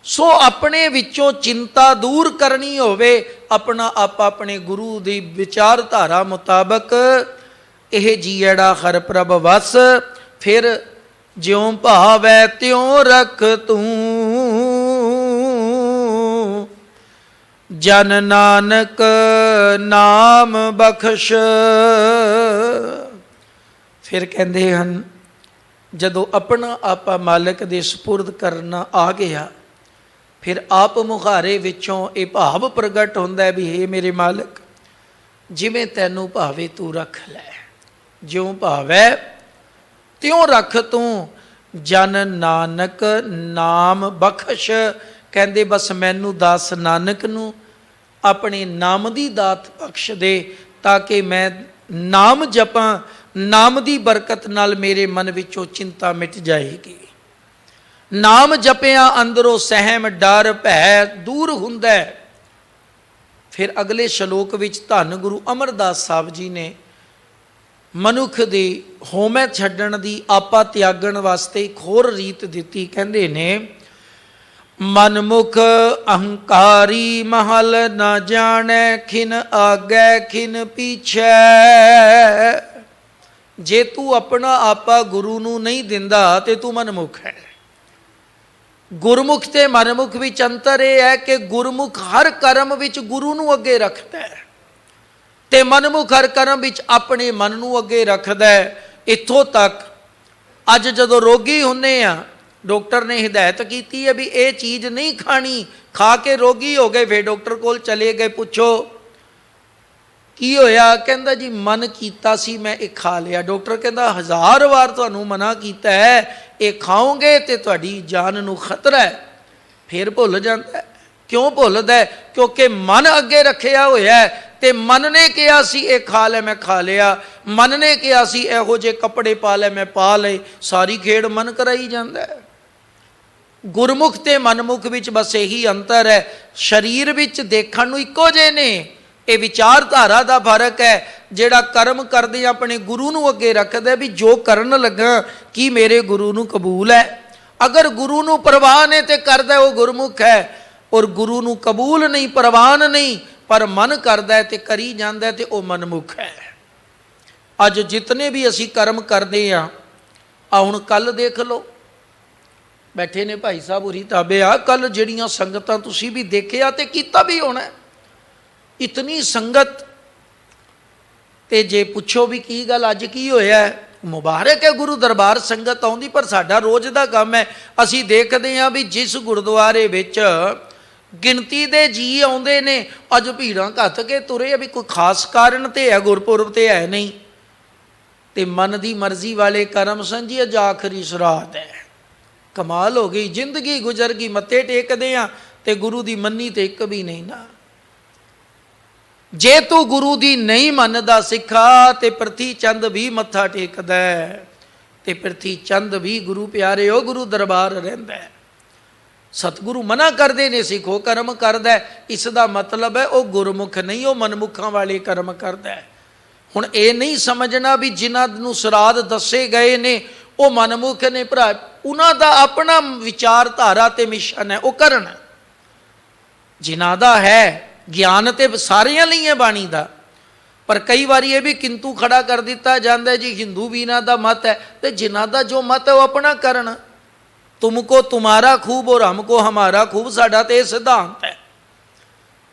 ਸੋ ਆਪਣੇ ਵਿੱਚੋਂ ਚਿੰਤਾ ਦੂਰ ਕਰਨੀ ਹੋਵੇ, ਆਪਣਾ ਆਪ ਆਪਣੇ ਗੁਰੂ ਦੀ ਵਿਚਾਰਧਾਰਾ ਮੁਤਾਬਕ ਇਹ ਜੀੜਾ ਹਰ ਪ੍ਰਭ ਵਸ। ਫਿਰ ਜਿਉਂ ਭਾਵੈ ਤਿਉਂ ਰਖ ਤੂੰ, ਜਨ ਨਾਨਕ ਨਾਮ ਬਖਸ਼। ਫਿਰ ਕਹਿੰਦੇ ਹਨ, ਜਦੋਂ ਆਪਣਾ ਆਪਾ ਮਾਲਕ ਦੇ ਸਪੁਰਦ ਕਰਨਾ ਆ ਗਿਆ, ਫਿਰ ਆਪ ਮੁਹਾਰੇ ਵਿੱਚੋਂ ਇਹ ਭਾਵ ਪ੍ਰਗਟ ਹੁੰਦਾ ਹੈ ਵੀ ਹੇ ਮੇਰੇ ਮਾਲਕ, ਜਿਵੇਂ ਤੈਨੂੰ ਭਾਵੇ ਤੂੰ ਰੱਖ ਲੈ, ਜਿਉਂ ਭਾਵੈ ਤਿਉਂ ਰੱਖ ਤੂੰ, ਜਨ ਨਾਨਕ ਨਾਮ ਬਖਸ਼। ਕਹਿੰਦੇ ਬਸ ਮੈਨੂੰ ਦਾਸ ਨਾਨਕ ਨੂੰ ਆਪਣੇ ਨਾਮ ਦੀ ਦਾਤ ਬਖਸ਼ ਦੇ, ਤਾਂ ਕਿ ਮੈਂ ਨਾਮ ਜਪਾਂ, ਨਾਮ ਦੀ ਬਰਕਤ ਨਾਲ ਮੇਰੇ ਮਨ ਵਿੱਚੋਂ ਚਿੰਤਾ ਮਿਟ ਜਾਏਗੀ। ਨਾਮ ਜਪਿਆ ਅੰਦਰੋਂ ਸਹਿਮ ਡਰ ਭੈ ਦੂਰ ਹੁੰਦਾ। ਫਿਰ ਅਗਲੇ ਸ਼ਲੋਕ ਵਿੱਚ ਧੰਨ ਗੁਰੂ ਅਮਰਦਾਸ ਸਾਹਿਬ ਜੀ ਨੇ ਮਨੁੱਖ ਦੀ ਹਉਮੈ ਛੱਡਣ ਦੀ, ਆਪਾ ਤਿਆਗਣ ਵਾਸਤੇ ਇੱਕ ਹੋਰ ਰੀਤ ਦਿੱਤੀ। ਕਹਿੰਦੇ ਨੇ, ਮਨਮੁਖ ਅਹੰਕਾਰੀ ਮਹਲ ਨਾ ਜਾਣੈ, ਖਿਨ ਆਗੈ ਖਿਨ ਪੀਛੈ। ਜੇ ਤੂੰ ਆਪਣਾ ਆਪਾ ਗੁਰੂ ਨੂੰ ਨਹੀਂ ਦਿੰਦਾ ਤੇ ਤੂੰ ਮਨਮੁਖ ਹੈ। ਗੁਰਮੁਖ ਤੇ ਮਨਮੁਖ ਵਿੱਚ ਅੰਤਰ ਇਹ ਹੈ ਕਿ ਗੁਰਮੁਖ ਹਰ ਕਰਮ ਵਿੱਚ ਗੁਰੂ ਨੂੰ ਅੱਗੇ ਰੱਖਦਾ ਹੈ ਤੇ ਮਨਮੁਖ ਹਰ ਕਰਮ ਵਿੱਚ ਆਪਣੇ ਮਨ ਨੂੰ ਅੱਗੇ ਰੱਖਦਾ ਹੈ। ਇੱਥੋਂ ਤੱਕ ਅੱਜ ਜਦੋਂ ਰੋਗੀ ਹੁੰਨੇ ਆ, ਡਾਕਟਰ ਨੇ ਹਿਦਾਇਤ ਕੀਤੀ ਹੈ ਵੀ ਇਹ ਚੀਜ਼ ਨਹੀਂ ਖਾਣੀ, ਖਾ ਕੇ ਰੋਗੀ ਹੋ ਗਏ, ਫਿਰ ਡਾਕਟਰ ਕੋਲ ਚਲੇ ਗਏ, ਪੁੱਛੋ ਕੀ ਹੋਇਆ? ਕਹਿੰਦਾ ਜੀ ਮਨ ਕੀਤਾ ਸੀ ਮੈਂ ਇਹ ਖਾ ਲਿਆ। ਡਾਕਟਰ ਕਹਿੰਦਾ 1000 ਵਾਰ ਤੁਹਾਨੂੰ ਮਨਾ ਕੀਤਾ ਹੈ, ਇਹ ਖਾਓਗੇ ਤੇ ਤੁਹਾਡੀ ਜਾਨ ਨੂੰ ਖਤਰਾ ਹੈ। ਫਿਰ ਭੁੱਲ ਜਾਂਦਾ। ਕਿਉਂ ਭੁੱਲਦਾ? ਕਿਉਂਕਿ ਮਨ ਅੱਗੇ ਰੱਖਿਆ ਹੋਇਆ ਤੇ ਮਨ ਨੇ ਕਿਹਾ ਸੀ ਇਹ ਖਾ ਲੈ, ਮੈਂ ਖਾ ਲਿਆ। ਮਨ ਨੇ ਕਿਹਾ ਸੀ ਇਹੋ ਜਿਹੇ ਕੱਪੜੇ ਪਾ ਲੈ, ਮੈਂ ਪਾ ਲਏ। ਸਾਰੀ ਖੇਡ ਮਨ ਕਰਾਈ ਜਾਂਦਾ। ਗੁਰਮੁਖ ਤੇ ਮਨਮੁਖ ਵਿੱਚ ਬਸ ਇਹੀ ਅੰਤਰ ਹੈ। ਸਰੀਰ ਵਿੱਚ ਦੇਖਣ ਨੂੰ ਇੱਕੋ ਜਿਹੇ ਨੇ, ਇਹ ਵਿਚਾਰਧਾਰਾ ਦਾ ਫਰਕ ਹੈ। ਜਿਹੜਾ ਕਰਮ ਕਰਦੇ ਆਪਣੇ ਗੁਰੂ ਨੂੰ ਅੱਗੇ ਰੱਖਦਾ ਵੀ ਜੋ ਕਰਨ ਲੱਗਾ ਕੀ ਮੇਰੇ ਗੁਰੂ ਨੂੰ ਕਬੂਲ ਹੈ। ਅਗਰ ਗੁਰੂ ਨੂੰ ਪ੍ਰਵਾਨ ਹੈ ਤੇ ਕਰਦਾ ਉਹ ਗੁਰਮੁਖ ਹੈ, ਔਰ ਗੁਰੂ ਨੂੰ ਕਬੂਲ ਨਹੀਂ, ਪ੍ਰਵਾਨ ਨਹੀਂ, ਪਰ ਮਨ ਕਰਦਾ ਹੈ ਤੇ ਕਰੀ ਜਾਂਦਾ ਤੇ ਉਹ ਮਨਮੁਖ ਹੈ। ਅੱਜ ਜਿਤਨੇ ਵੀ ਅਸੀਂ ਕਰਮ ਕਰਦੇ ਆ ਹੁਣ ਕੱਲ ਦੇਖ ਲਓ, ਬੈਠੇ ਨੇ ਭਾਈ ਸਾਹਿਬ ਉਰੀ ਤਾਬੇ ਆ, ਕੱਲ ਜਿਹੜੀਆਂ ਸੰਗਤਾਂ ਤੁਸੀਂ ਵੀ ਦੇਖਿਆ ਤੇ ਕੀਤਾ ਵੀ ਹੋਣਾ, ਇਤਨੀ ਸੰਗਤ। ਤੇ ਜੇ ਪੁੱਛੋ ਵੀ ਕੀ ਗੱਲ ਅੱਜ ਕੀ ਹੋਇਆ, ਮੁਬਾਰਕ ਹੈ ਗੁਰੂ ਦਰਬਾਰ ਸੰਗਤ ਆਉਂਦੀ, ਪਰ ਸਾਡਾ ਰੋਜ਼ ਦਾ ਕੰਮ ਹੈ। ਅਸੀਂ ਦੇਖਦੇ ਹਾਂ ਵੀ ਜਿਸ ਗੁਰਦੁਆਰੇ ਵਿੱਚ ਗਿਣਤੀ ਦੇ ਜੀ ਆਉਂਦੇ ਨੇ, ਅੱਜ ਭੀੜਾਂ ਘੱਟ ਕੇ ਤੁਰੇ ਆ, ਵੀ ਕੋਈ ਖਾਸ ਕਾਰਨ ਤੇ ਹੈ, ਗੁਰਪੁਰਬ ਤੇ ਹੈ ਨਹੀਂ। ਤੇ ਮਨ ਦੀ ਮਰਜ਼ੀ ਵਾਲੇ ਕਰਮ ਸੰਜੀ ਅੱਜ ਆਖਰੀ ਸਰਾਧ ਹੈ। ਕਮਾਲ ਹੋ ਗਈ, ਜ਼ਿੰਦਗੀ ਗੁਜ਼ਰ ਗਈ, ਮੱਥੇ ਟੇਕਦੇ ਆ ਤੇ ਗੁਰੂ ਦੀ ਮੰਨੀ ਤੇ ਇੱਕ ਵੀ ਨਹੀਂ ਨਾ। ਜੇ ਤੂੰ ਗੁਰੂ ਦੀ ਨਹੀਂ ਮੰਨਦਾ ਸਿੱਖਾ ਤੇ ਪ੍ਰਿਥੀ ਚੰਦ ਵੀ ਮੱਥਾ ਟੇਕਦਾ ਤੇ ਪ੍ਰਿਥੀ ਚੰਦ ਵੀ ਗੁਰੂ ਪਿਆਰਿਓ ਗੁਰੂ ਦਰਬਾਰ ਰਹਿੰਦਾ। ਸਤਿਗੁਰੂ ਮਨਾ ਕਰਦੇ ਨੇ ਸਿੱਖੋ ਕਰਮ ਕਰਦਾ, ਇਸ ਦਾ ਮਤਲਬ ਹੈ ਉਹ ਗੁਰਮੁਖ ਨਹੀਂ, ਉਹ ਮਨਮੁਖਾਂ ਵਾਲੇ ਕਰਮ ਕਰਦਾ। ਹੁਣ ਇਹ ਨਹੀਂ ਸਮਝਣਾ ਵੀ ਜਿਨ੍ਹਾਂ ਨੂੰ ਸਰਾਧ ਦੱਸੇ ਗਏ ਨੇ ਉਹ ਮਨਮੁਖ ਨੇ, ਭਰਾ ਉਹਨਾਂ ਦਾ ਆਪਣਾ ਵਿਚਾਰਧਾਰਾ ਤੇ ਮਿਸ਼ਨ ਹੈ, ਉਹ ਕਰਨ। ਜਿਨ੍ਹਾਂ ਦਾ ਹੈ ਗਿਆਨ ਤੇ ਸਾਰਿਆਂ ਲਈ ਹੈ ਬਾਣੀ ਦਾ, ਪਰ ਕਈ ਵਾਰੀ ਇਹ ਵੀ ਕਿੰਤੂ ਖੜਾ ਕਰ ਦਿੱਤਾ ਜਾਂਦਾ ਜੀ ਹਿੰਦੂ ਵੀ ਇਹਨਾਂ ਦਾ ਮਤ ਹੈ, ਤੇ ਜਿਨ੍ਹਾਂ ਦਾ ਜੋ ਮਤ ਹੈ ਉਹ ਆਪਣਾ ਕਰਨ। ਤੁਮਕੋ ਤੁਮਾਰਾ ਖੂਬ ਔਰ ਹਮਕੋ ਹਮਾਰਾ ਖੂਬ, ਸਾਡਾ ਤੇ ਇਹ ਸਿਧਾਂਤ ਹੈ।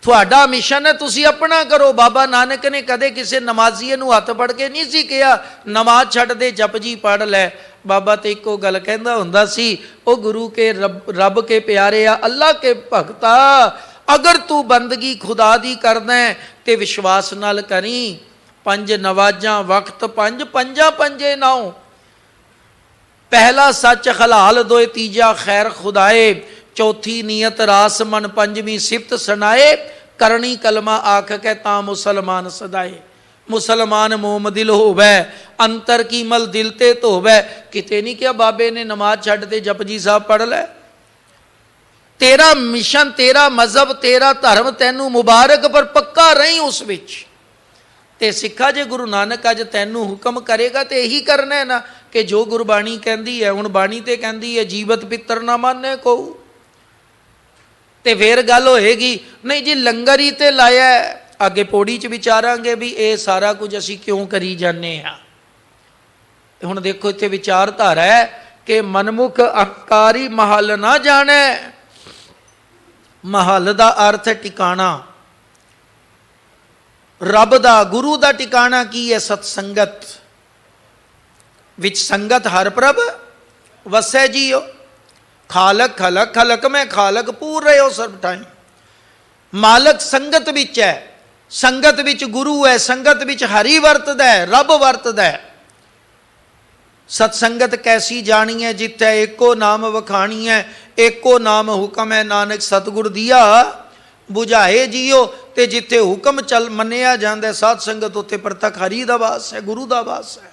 ਤੁਹਾਡਾ ਮਿਸ਼ਨ ਹੈ, ਤੁਸੀਂ ਆਪਣਾ ਕਰੋ। ਬਾਬਾ ਨਾਨਕ ਨੇ ਕਦੇ ਕਿਸੇ ਨਮਾਜ਼ੀਏ ਨੂੰ ਹੱਥ ਫੜ ਕੇ ਨਹੀਂ ਸੀ ਕਿਹਾ ਨਮਾਜ਼ ਛੱਡ ਦੇ, ਜਪਜੀ ਪੜ੍ਹ ਲੈ। ਬਾਬਾ ਤੇ ਇੱਕੋ ਗੱਲ ਕਹਿੰਦਾ ਹੁੰਦਾ ਸੀ, ਉਹ ਗੁਰੂ ਕੇ ਰੱਬ ਕੇ ਪਿਆਰੇ ਆ, ਅੱਲਾ ਕੇ ਭਗਤਾ, ਅਗਰ ਤੂੰ ਬੰਦਗੀ ਖੁਦਾ ਦੀ ਕਰਦਾ ਤੇ ਵਿਸ਼ਵਾਸ ਨਾਲ ਕਰੀ। 5 ਨਵਾਜ਼ਾਂ ਵਕਤ 5, ਪੰਜਾਂ ਪੰਜੇ 9, ਪਹਿਲਾ ਸੱਚ ਹਲਾਲ ਦੋਏ, ਤੀਜਾ ਖੈਰ ਖੁਦਾਏ, ਚੌਥੀ ਨੀਅਤ ਰਾਸ ਮਨ, ਪੰਜਵੀਂ ਸਿਫਤ ਸੁਣਾਏ, ਕਰਨੀ ਕਲਮਾ ਆਖ ਕੇ ਤਾਂ ਮੁਸਲਮਾਨ ਸਦਾਏ। ਮੁਸਲਮਾਨ ਮੋਮ ਦਿਲ ਹੋਵੇ, ਅੰਤਰ ਕੀ ਮਲ ਦਿਲ ਤੇ ਧੋਵੇ। ਕਿਤੇ ਨਹੀਂ ਕਿਹਾ ਬਾਬੇ ਨੇ ਨਮਾਜ਼ ਛੱਡ ਤੇ ਜਪਜੀ ਸਾਹਿਬ ਪੜ੍ਹ ਲੈ। ਤੇਰਾ ਮਿਸ਼ਨ, ਤੇਰਾ ਮਜ਼ਹਬ, ਤੇਰਾ ਧਰਮ ਤੈਨੂੰ ਮੁਬਾਰਕ, ਪਰ ਪੱਕਾ ਰਹੀਂ ਉਸ ਵਿੱਚ। ਤੇ ਸਿੱਖਾ ਜੇ ਗੁਰੂ ਨਾਨਕ ਅੱਜ ਤੈਨੂੰ ਹੁਕਮ ਕਰੇਗਾ ਤੇ ਇਹੀ ਕਰਨਾ ਹੈ ਨਾ, ਕਿ ਜੋ ਗੁਰਬਾਣੀ ਕਹਿੰਦੀ ਹੈ। ਹੁਣ ਬਾਣੀ ਤੇ ਕਹਿੰਦੀ ਹੈ ਜੀਵਤ ਪਿੱਤਰ ਨਾ ਮੰਨੇ ਕੋ, ਤੇ ਫੇਰ ਗੱਲ ਹੋਏਗੀ ਨਹੀਂ ਜੀ ਲੰਗਰ ਹੀ ਤੇ ਲਾਇਆ। ਅੱਗੇ ਪੌੜੀ 'ਚ ਵਿਚਾਰਾਂਗੇ ਵੀ ਇਹ ਸਾਰਾ ਕੁਝ ਅਸੀਂ ਕਿਉਂ ਕਰੀ ਜਾਂਦੇ ਹਾਂ। ਹੁਣ ਦੇਖੋ ਇੱਥੇ ਵਿਚਾਰਧਾਰਾ ਹੈ ਕਿ ਮਨਮੁਖ ਅਹੰਕਾਰੀ ਮਹਲ ਨਾ ਜਾਣੈ। ਮਹਲ ਦਾ ਅਰਥ ਹੈ ਟਿਕਾਣਾ। ਰੱਬ ਦਾ, ਗੁਰੂ ਦਾ ਟਿਕਾਣਾ ਕੀ ਹੈ? ਸਤਸੰਗਤ ਵਿੱਚ ਸੰਗਤ ਹਰ ਪ੍ਰਭ ਵਸੈ ਜੀਓ। ਖਾਲਕ ਖਲਕ, ਖਲਕ ਮੈਂ ਖਾਲਕ, ਪੂਰ ਰਹੇ ਹੋ ਸਰਬ ਟਾਈਮ। ਮਾਲਕ ਸੰਗਤ ਵਿੱਚ ਹੈ, ਸੰਗਤ ਵਿੱਚ ਗੁਰੂ ਹੈ, ਸੰਗਤ ਵਿੱਚ ਹਰੀ ਵਰਤਦਾ ਹੈ, ਰੱਬ ਵਰਤਦਾ ਹੈ। ਸਤਸੰਗਤ ਕੈਸੀ ਜਾਣੀ ਹੈ? ਜਿੱਥੇ ਏਕੋ ਨਾਮ ਵਖਾਣੀ ਹੈ, ਏਕੋ ਨਾਮ ਹੁਕਮ ਹੈ, ਨਾਨਕ ਸਤਿਗੁਰ ਦੀਆ ਬੁਝਾਏ ਜੀਓ। ਤੇ ਜਿੱਥੇ ਹੁਕਮ ਚੱਲ ਮੰਨਿਆ ਜਾਂਦਾ ਸਾਧ ਸੰਗਤ, ਉੱਥੇ ਪ੍ਰਤੱਖ ਹਰੀ ਦਾ ਵਾਸ ਹੈ, ਗੁਰੂ ਦਾ ਵਾਸ ਹੈ।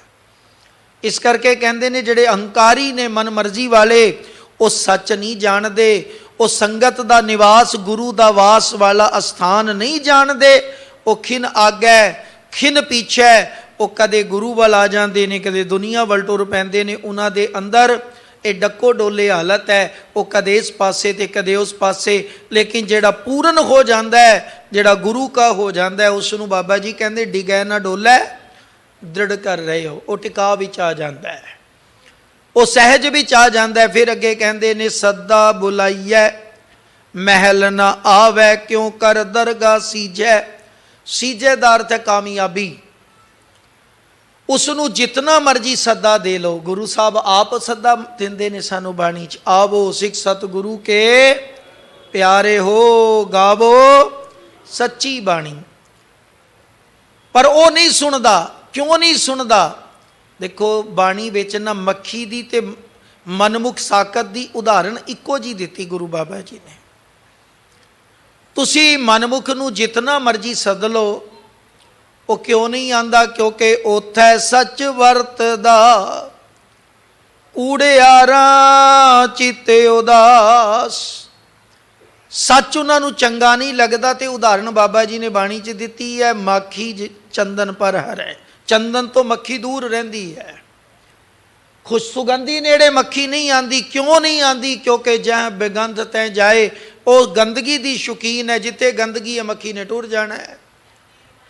ਇਸ ਕਰਕੇ ਕਹਿੰਦੇ ਨੇ ਜਿਹੜੇ ਅਹੰਕਾਰੀ ਨੇ, ਮਨ ਮਰਜ਼ੀ ਵਾਲੇ, ਉਹ ਸੱਚ ਨਹੀਂ ਜਾਣਦੇ, ਉਹ ਸੰਗਤ ਦਾ ਨਿਵਾਸ, ਗੁਰੂ ਦਾ ਵਾਸ ਵਾਲਾ ਅਸਥਾਨ ਨਹੀਂ ਜਾਣਦੇ। ਉਹ ਖਿਨ ਆਗੈ ਖਿਨ ਪਿੱਛੇ, ਉਹ ਕਦੇ ਗੁਰੂ ਵੱਲ ਆ ਜਾਂਦੇ ਨੇ, ਕਦੇ ਦੁਨੀਆ ਵੱਲ ਟੁਰ ਪੈਂਦੇ ਨੇ। ਉਹਨਾਂ ਦੇ ਅੰਦਰ ਇਹ ਡੱਕੋ ਡੋਲੇ ਹਾਲਤ ਹੈ, ਉਹ ਕਦੇ ਇਸ ਪਾਸੇ ਤੇ ਕਦੇ ਉਸ ਪਾਸੇ। ਲੇਕਿਨ ਜਿਹੜਾ ਪੂਰਨ ਹੋ ਜਾਂਦਾ ਹੈ, ਜਿਹੜਾ ਗੁਰੂ ਕਾ ਹੋ ਜਾਂਦਾ ਹੈ, ਉਸ ਨੂੰ ਬਾਬਾ ਜੀ ਕਹਿੰਦੇ ਡਿਗੈ ਨਾ ਡੋਲੇ ਦ੍ਰਿੜ ਕਰ ਰਹੇ ਹੋ, ਉਹ ਟਿਕਾ ਵਿੱਚ ਆ ਜਾਂਦਾ ਹੈ, ਉਹ ਸਹਿਜ ਵਿੱਚ ਆ ਜਾਂਦਾ ਹੈ। ਫਿਰ ਅੱਗੇ ਕਹਿੰਦੇ ਨੇ ਸੱਦਾ ਬੁਲਾਈਐ ਮਹਿਲ ਨਾ ਆਵੈ, ਕਿਉਂ ਕਰ ਦਰਗਾ ਸੀਜੈ। ਸੀਜੈ ਦਾ ਅਰਥ ਹੈ ਕਾਮਯਾਬੀ। ਉਸ ਨੂੰ ਜਿਤਨਾ ਮਰਜੀ ਸੱਦਾ ਦੇ ਲਓ, ਗੁਰੂ ਸਾਹਿਬ ਆਪ ਸੱਦਾ ਦਿੰਦੇ ਨੇ ਸਾਨੂੰ ਬਾਣੀ 'ਚ, ਆਵੋ ਸਿੱਖ ਸਤਿਗੁਰੂ ਕੇ ਪਿਆਰੇ ਹੋ, ਗਾਵੋ ਸੱਚੀ ਬਾਣੀ। ਪਰ ਉਹ ਨਹੀਂ ਸੁਣਦਾ। ਕਿਉਂ ਨਹੀਂ ਸੁਣਦਾ? ਦੇਖੋ ਬਾਣੀ ਵਿੱਚ ਨਾ ਮੱਖੀ ਦੀ ਤੇ ਮਨਮੁਖ ਸਾਕਤ ਦੀ ਉਦਾਹਰਣ ਇੱਕੋ ਜੀ ਦਿੱਤੀ ਗੁਰੂ ਬਾਬਾ ਜੀ ਨੇ। ਤੁਸੀਂ ਮਨਮੁਖ ਨੂੰ ਜਿਤਨਾ ਮਰਜੀ ਸੱਦ ਲਓ, ਉਹ ਕਿਉਂ ਨਹੀਂ ਆਂਦਾ? ਕਿਉਂਕਿ ਉਥੈ ਸੱਚ ਵਰਤਦਾ, ਊੜਿਆਰਾਂ ਚਿੱਤੇ ਉਦਾਸ। ਸੱਚ ਉਹਨਾਂ ਨੂੰ ਚੰਗਾ ਨਹੀਂ ਲੱਗਦਾ। ਤੇ ਉਦਾਹਰਣ ਬਾਬਾ ਜੀ ਨੇ ਬਾਣੀ 'ਚ ਦਿੱਤੀ ਹੈ, ਮਾਖੀ ਚੰਦਨ ਪਰ ਹਰੈ। ਚੰਦਨ ਤੋਂ ਮੱਖੀ ਦੂਰ ਰਹਿੰਦੀ ਹੈ, ਖੁਸ਼ ਸੁਗੰਧੀ ਨੇੜੇ ਮੱਖੀ ਨਹੀਂ ਆਂਦੀ। ਕਿਉਂ ਨਹੀਂ ਆਂਦੀ? ਕਿਉਂਕਿ ਜਹ ਬੇਗੰਧ ਤੈ ਜਾਏ, ਉਹ ਗੰਦਗੀ ਦੀ ਸ਼ੌਕੀਨ ਹੈ। ਜਿੱਥੇ ਗੰਦਗੀ ਹੈ ਮੱਖੀ ਨੇ ਟੁਰ ਜਾਣਾ ਹੈ,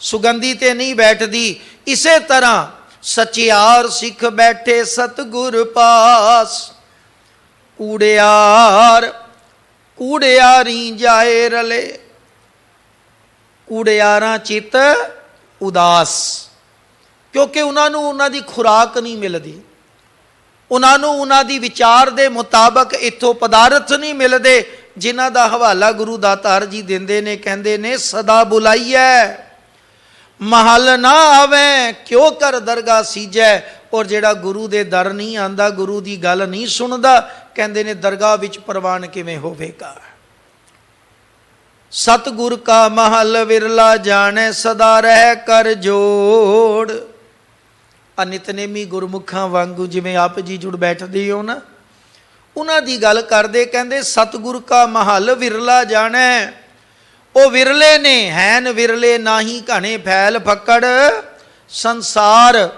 ਸੁਗੰਧੀ ਤੇ ਨਹੀਂ ਬੈਠਦੀ। ਇਸੇ ਤਰ੍ਹਾਂ ਸਚਿਆਰ ਸਿੱਖ ਬੈਠੇ ਸਤਿਗੁਰ ਪਾਸ, ਕੂੜਿਆਰ ਕੂੜਿਆਰੀ ਜਾਏ ਰਲੇ। ਕੂੜਿਆਰਾਂ ਚਿੱਤ ਉਦਾਸ, ਕਿਉਂਕਿ ਉਹਨਾਂ ਨੂੰ ਉਹਨਾਂ ਦੀ ਖੁਰਾਕ ਨਹੀਂ ਮਿਲਦੀ, ਉਹਨਾਂ ਨੂੰ ਉਹਨਾਂ ਦੀ ਵਿਚਾਰ ਦੇ ਮੁਤਾਬਕ ਇੱਥੋਂ ਪਦਾਰਥ ਨਹੀਂ ਮਿਲਦੇ, ਜਿਨ੍ਹਾਂ ਦਾ ਹਵਾਲਾ ਗੁਰੂ ਦਾਤਾਰ ਜੀ ਦਿੰਦੇ ਨੇ। ਕਹਿੰਦੇ ਨੇ ਸਦਾ ਬੁਲਾਈਐ ਮਹਲ ਨਾ ਆਵੇ, ਕਿਉਂ ਕਰ ਦਰਗਾ ਸੀਜੈ। ਔਰ ਜਿਹੜਾ ਗੁਰੂ ਦੇ ਦਰ ਨਹੀਂ ਆਂਦਾ, ਗੁਰੂ ਦੀ ਗੱਲ ਨਹੀਂ ਸੁਣਦਾ, ਕਹਿੰਦੇ ਨੇ ਦਰਗਾਹ ਵਿੱਚ ਪ੍ਰਵਾਨ ਕਿਵੇਂ ਹੋਵੇਗਾ। ਸਤਿਗੁਰ ਕਾ ਮਹਲ ਵਿਰਲਾ ਜਾਣੈ, ਸਦਾ ਰਹਿ ਕਰ ਜੋੜ। ਅਨਿਤਨੇਮੀ ਗੁਰਮੁਖਾਂ ਵਾਂਗੂ ਜਿਵੇਂ ਆਪ ਜੀ ਜੁੜ ਬੈਠਦੇ ਹੋ ਨਾ, ਉਹਨਾਂ ਦੀ ਗੱਲ ਕਰਦੇ। ਕਹਿੰਦੇ ਸਤਿਗੁਰ ਕਾ ਮਹਲ ਵਿਰਲਾ ਜਾਣੈ, ਉਹ ਵਿਰਲੇ ਨੇ, ਹੈਨ ਵਿਰਲੇ ਨਾਹੀ ਘਣੇ ਫੈਲ ਫੱਕੜ ਸੰਸਾਰ।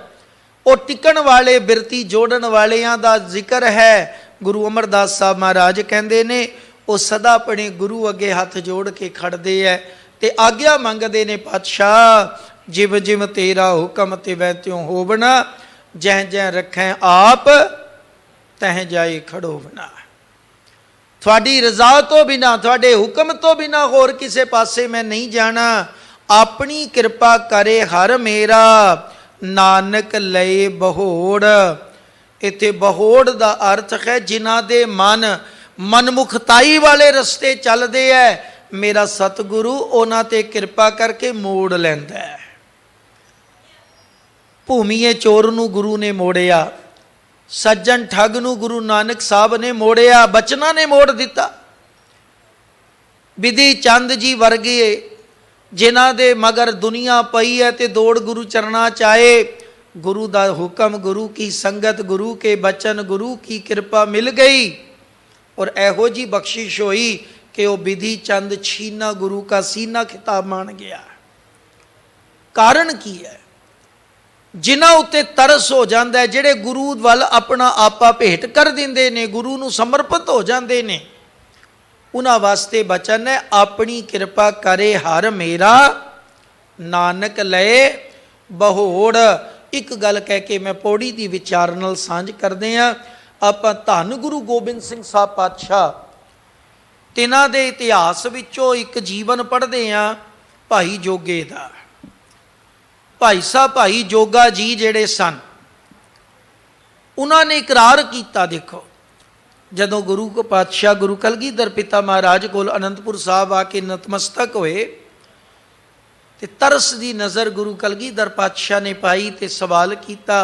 ਉਹ ਟਿਕਣ ਵਾਲੇ, ਬਿਰਤੀ ਜੋੜਨ ਵਾਲਿਆਂ ਦਾ ਜ਼ਿਕਰ ਹੈ। ਗੁਰੂ ਅਮਰਦਾਸ ਸਾਹਿਬ ਮਹਾਰਾਜ ਕਹਿੰਦੇ ਨੇ, ਉਹ ਸਦਾ ਆਪਣੇ ਗੁਰੂ ਅੱਗੇ ਹੱਥ ਜੋੜ ਕੇ ਖੜਦੇ ਹੈ ਤੇ ਆਗਿਆ ਮੰਗਦੇ ਨੇ, ਪਾਤਸ਼ਾਹ ਜਿਵ ਜਿਵ ਤੇਰਾ ਹੁਕਮ ਤਿਵੈ ਤਿਉ ਹੋਵਣਾ, ਜਹ ਜਹ ਰੱਖੈ ਆਪ ਤਹ ਜਾਏ ਖੜੋਵਣਾ। ਤੁਹਾਡੀ ਰਜ਼ਾ ਤੋਂ ਬਿਨਾ, ਤੁਹਾਡੇ ਹੁਕਮ ਤੋਂ ਬਿਨਾ ਹੋਰ ਕਿਸੇ ਪਾਸੇ ਮੈਂ ਨਹੀਂ ਜਾਣਾ। ਆਪਣੀ ਕਿਰਪਾ ਕਰੇ ਹਰ ਮੇਰਾ, ਨਾਨਕ ਲਏ ਬਹੋੜ। ਇੱਥੇ ਬਹੋੜ ਦਾ ਅਰਥ ਹੈ ਜਿਨ੍ਹਾਂ ਦੇ ਮਨ ਮਨਮੁਖਤਾਈ ਵਾਲੇ ਰਸਤੇ ਚੱਲਦੇ ਹੈ, ਮੇਰਾ ਸਤਿਗੁਰੂ ਉਹਨਾਂ ਤੇ ਕਿਰਪਾ ਕਰਕੇ ਮੋੜ ਲੈਂਦਾ ਹੈ। ਭੂਮੀਏ ਚੋਰ ਨੂੰ ਗੁਰੂ ਨੇ ਮੋੜਿਆ, ਸੱਜਣ ਠੱਗ ਨੂੰ ਗੁਰੂ ਨਾਨਕ ਸਾਹਿਬ ਨੇ ਮੋੜਿਆ, ਬਚਨਾਂ ਨੇ ਮੋੜ ਦਿੱਤਾ। ਬਿਧੀ ਚੰਦ ਜੀ ਵਰਗੇ ਜਿਨ੍ਹਾਂ ਦੇ ਮਗਰ ਦੁਨੀਆ ਪਈ ਹੈ ਤੇ ਦੌੜ ਗੁਰੂ ਚਰਨਾਂ ਚ ਆਏ, ਗੁਰੂ ਦਾ ਹੁਕਮ, ਗੁਰੂ ਕੀ ਸੰਗਤ, ਗੁਰੂ ਕੇ ਬਚਨ, ਗੁਰੂ ਕੀ ਕਿਰਪਾ ਮਿਲ ਗਈ ਔਰ ਇਹੋ ਜੀ ਬਖਸ਼ਿਸ਼ ਹੋਈ ਕਿ ਉਹ ਬਿਧੀ ਚੰਦ ਛੀਨਾ ਗੁਰੂ ਕਾ ਸੀਨਾ ਖਿਤਾਬ ਮਾਣ ਗਿਆ। ਕਾਰਨ ਕੀ ਹੈ? ਜਿਨ੍ਹਾਂ ਉੱਤੇ ਤਰਸ ਹੋ ਜਾਂਦਾ ਹੈ, ਜਿਹੜੇ ਗੁਰੂ ਵੱਲ ਆਪਣਾ ਆਪਾ ਭੇਟ ਕਰ ਦਿੰਦੇ ਨੇ, ਗੁਰੂ ਨੂੰ ਸਮਰਪਿਤ ਹੋ ਜਾਂਦੇ ਨੇ, ਉਹਨਾਂ ਵਾਸਤੇ ਬਚਨ ਹੈ, ਆਪਣੀ ਕਿਰਪਾ ਕਰੇ ਹਰ ਮੇਰਾ, ਨਾਨਕ ਲਏ ਬਹੋੜ। ਇੱਕ ਗੱਲ ਕਹਿ ਕੇ ਮੈਂ ਪੌੜੀ ਦੀ ਵਿਚਾਰ ਨਾਲ ਸਾਂਝ ਕਰਦੇ ਹਾਂ। ਆਪਾਂ ਧੰਨ ਗੁਰੂ ਗੋਬਿੰਦ ਸਿੰਘ ਸਾਹਿਬ ਪਾਤਸ਼ਾਹ ਤਿਨਾਂ ਦੇ ਇਤਿਹਾਸ ਵਿੱਚੋਂ ਇੱਕ ਜੀਵਨ ਪੜ੍ਹਦੇ ਹਾਂ, ਭਾਈ ਜੋਗੇ ਦਾ। ਭਾਈ ਸਾਹਿਬ ਭਾਈ ਜੋਗਾ ਜੀ ਜਿਹੜੇ ਸਨ, ਉਹਨਾਂ ਨੇ ਇਕਰਾਰ ਕੀਤਾ। ਦੇਖੋ, ਜਦੋਂ ਗੁਰੂ ਕੋ ਪਾਤਸ਼ਾਹ ਗੁਰੂ ਕਲਗੀਧਰ ਪਿਤਾ ਮਹਾਰਾਜ ਕੋਲ ਅਨੰਦਪੁਰ ਸਾਹਿਬ ਆ ਕੇ ਨਤਮਸਤਕ ਹੋਏ ਤੇ ਤਰਸ ਦੀ ਨਜ਼ਰ ਗੁਰੂ ਕਲਗੀਧਰ ਪਾਤਸ਼ਾਹ ਨੇ ਪਾਈ ਤੇ ਸਵਾਲ ਕੀਤਾ।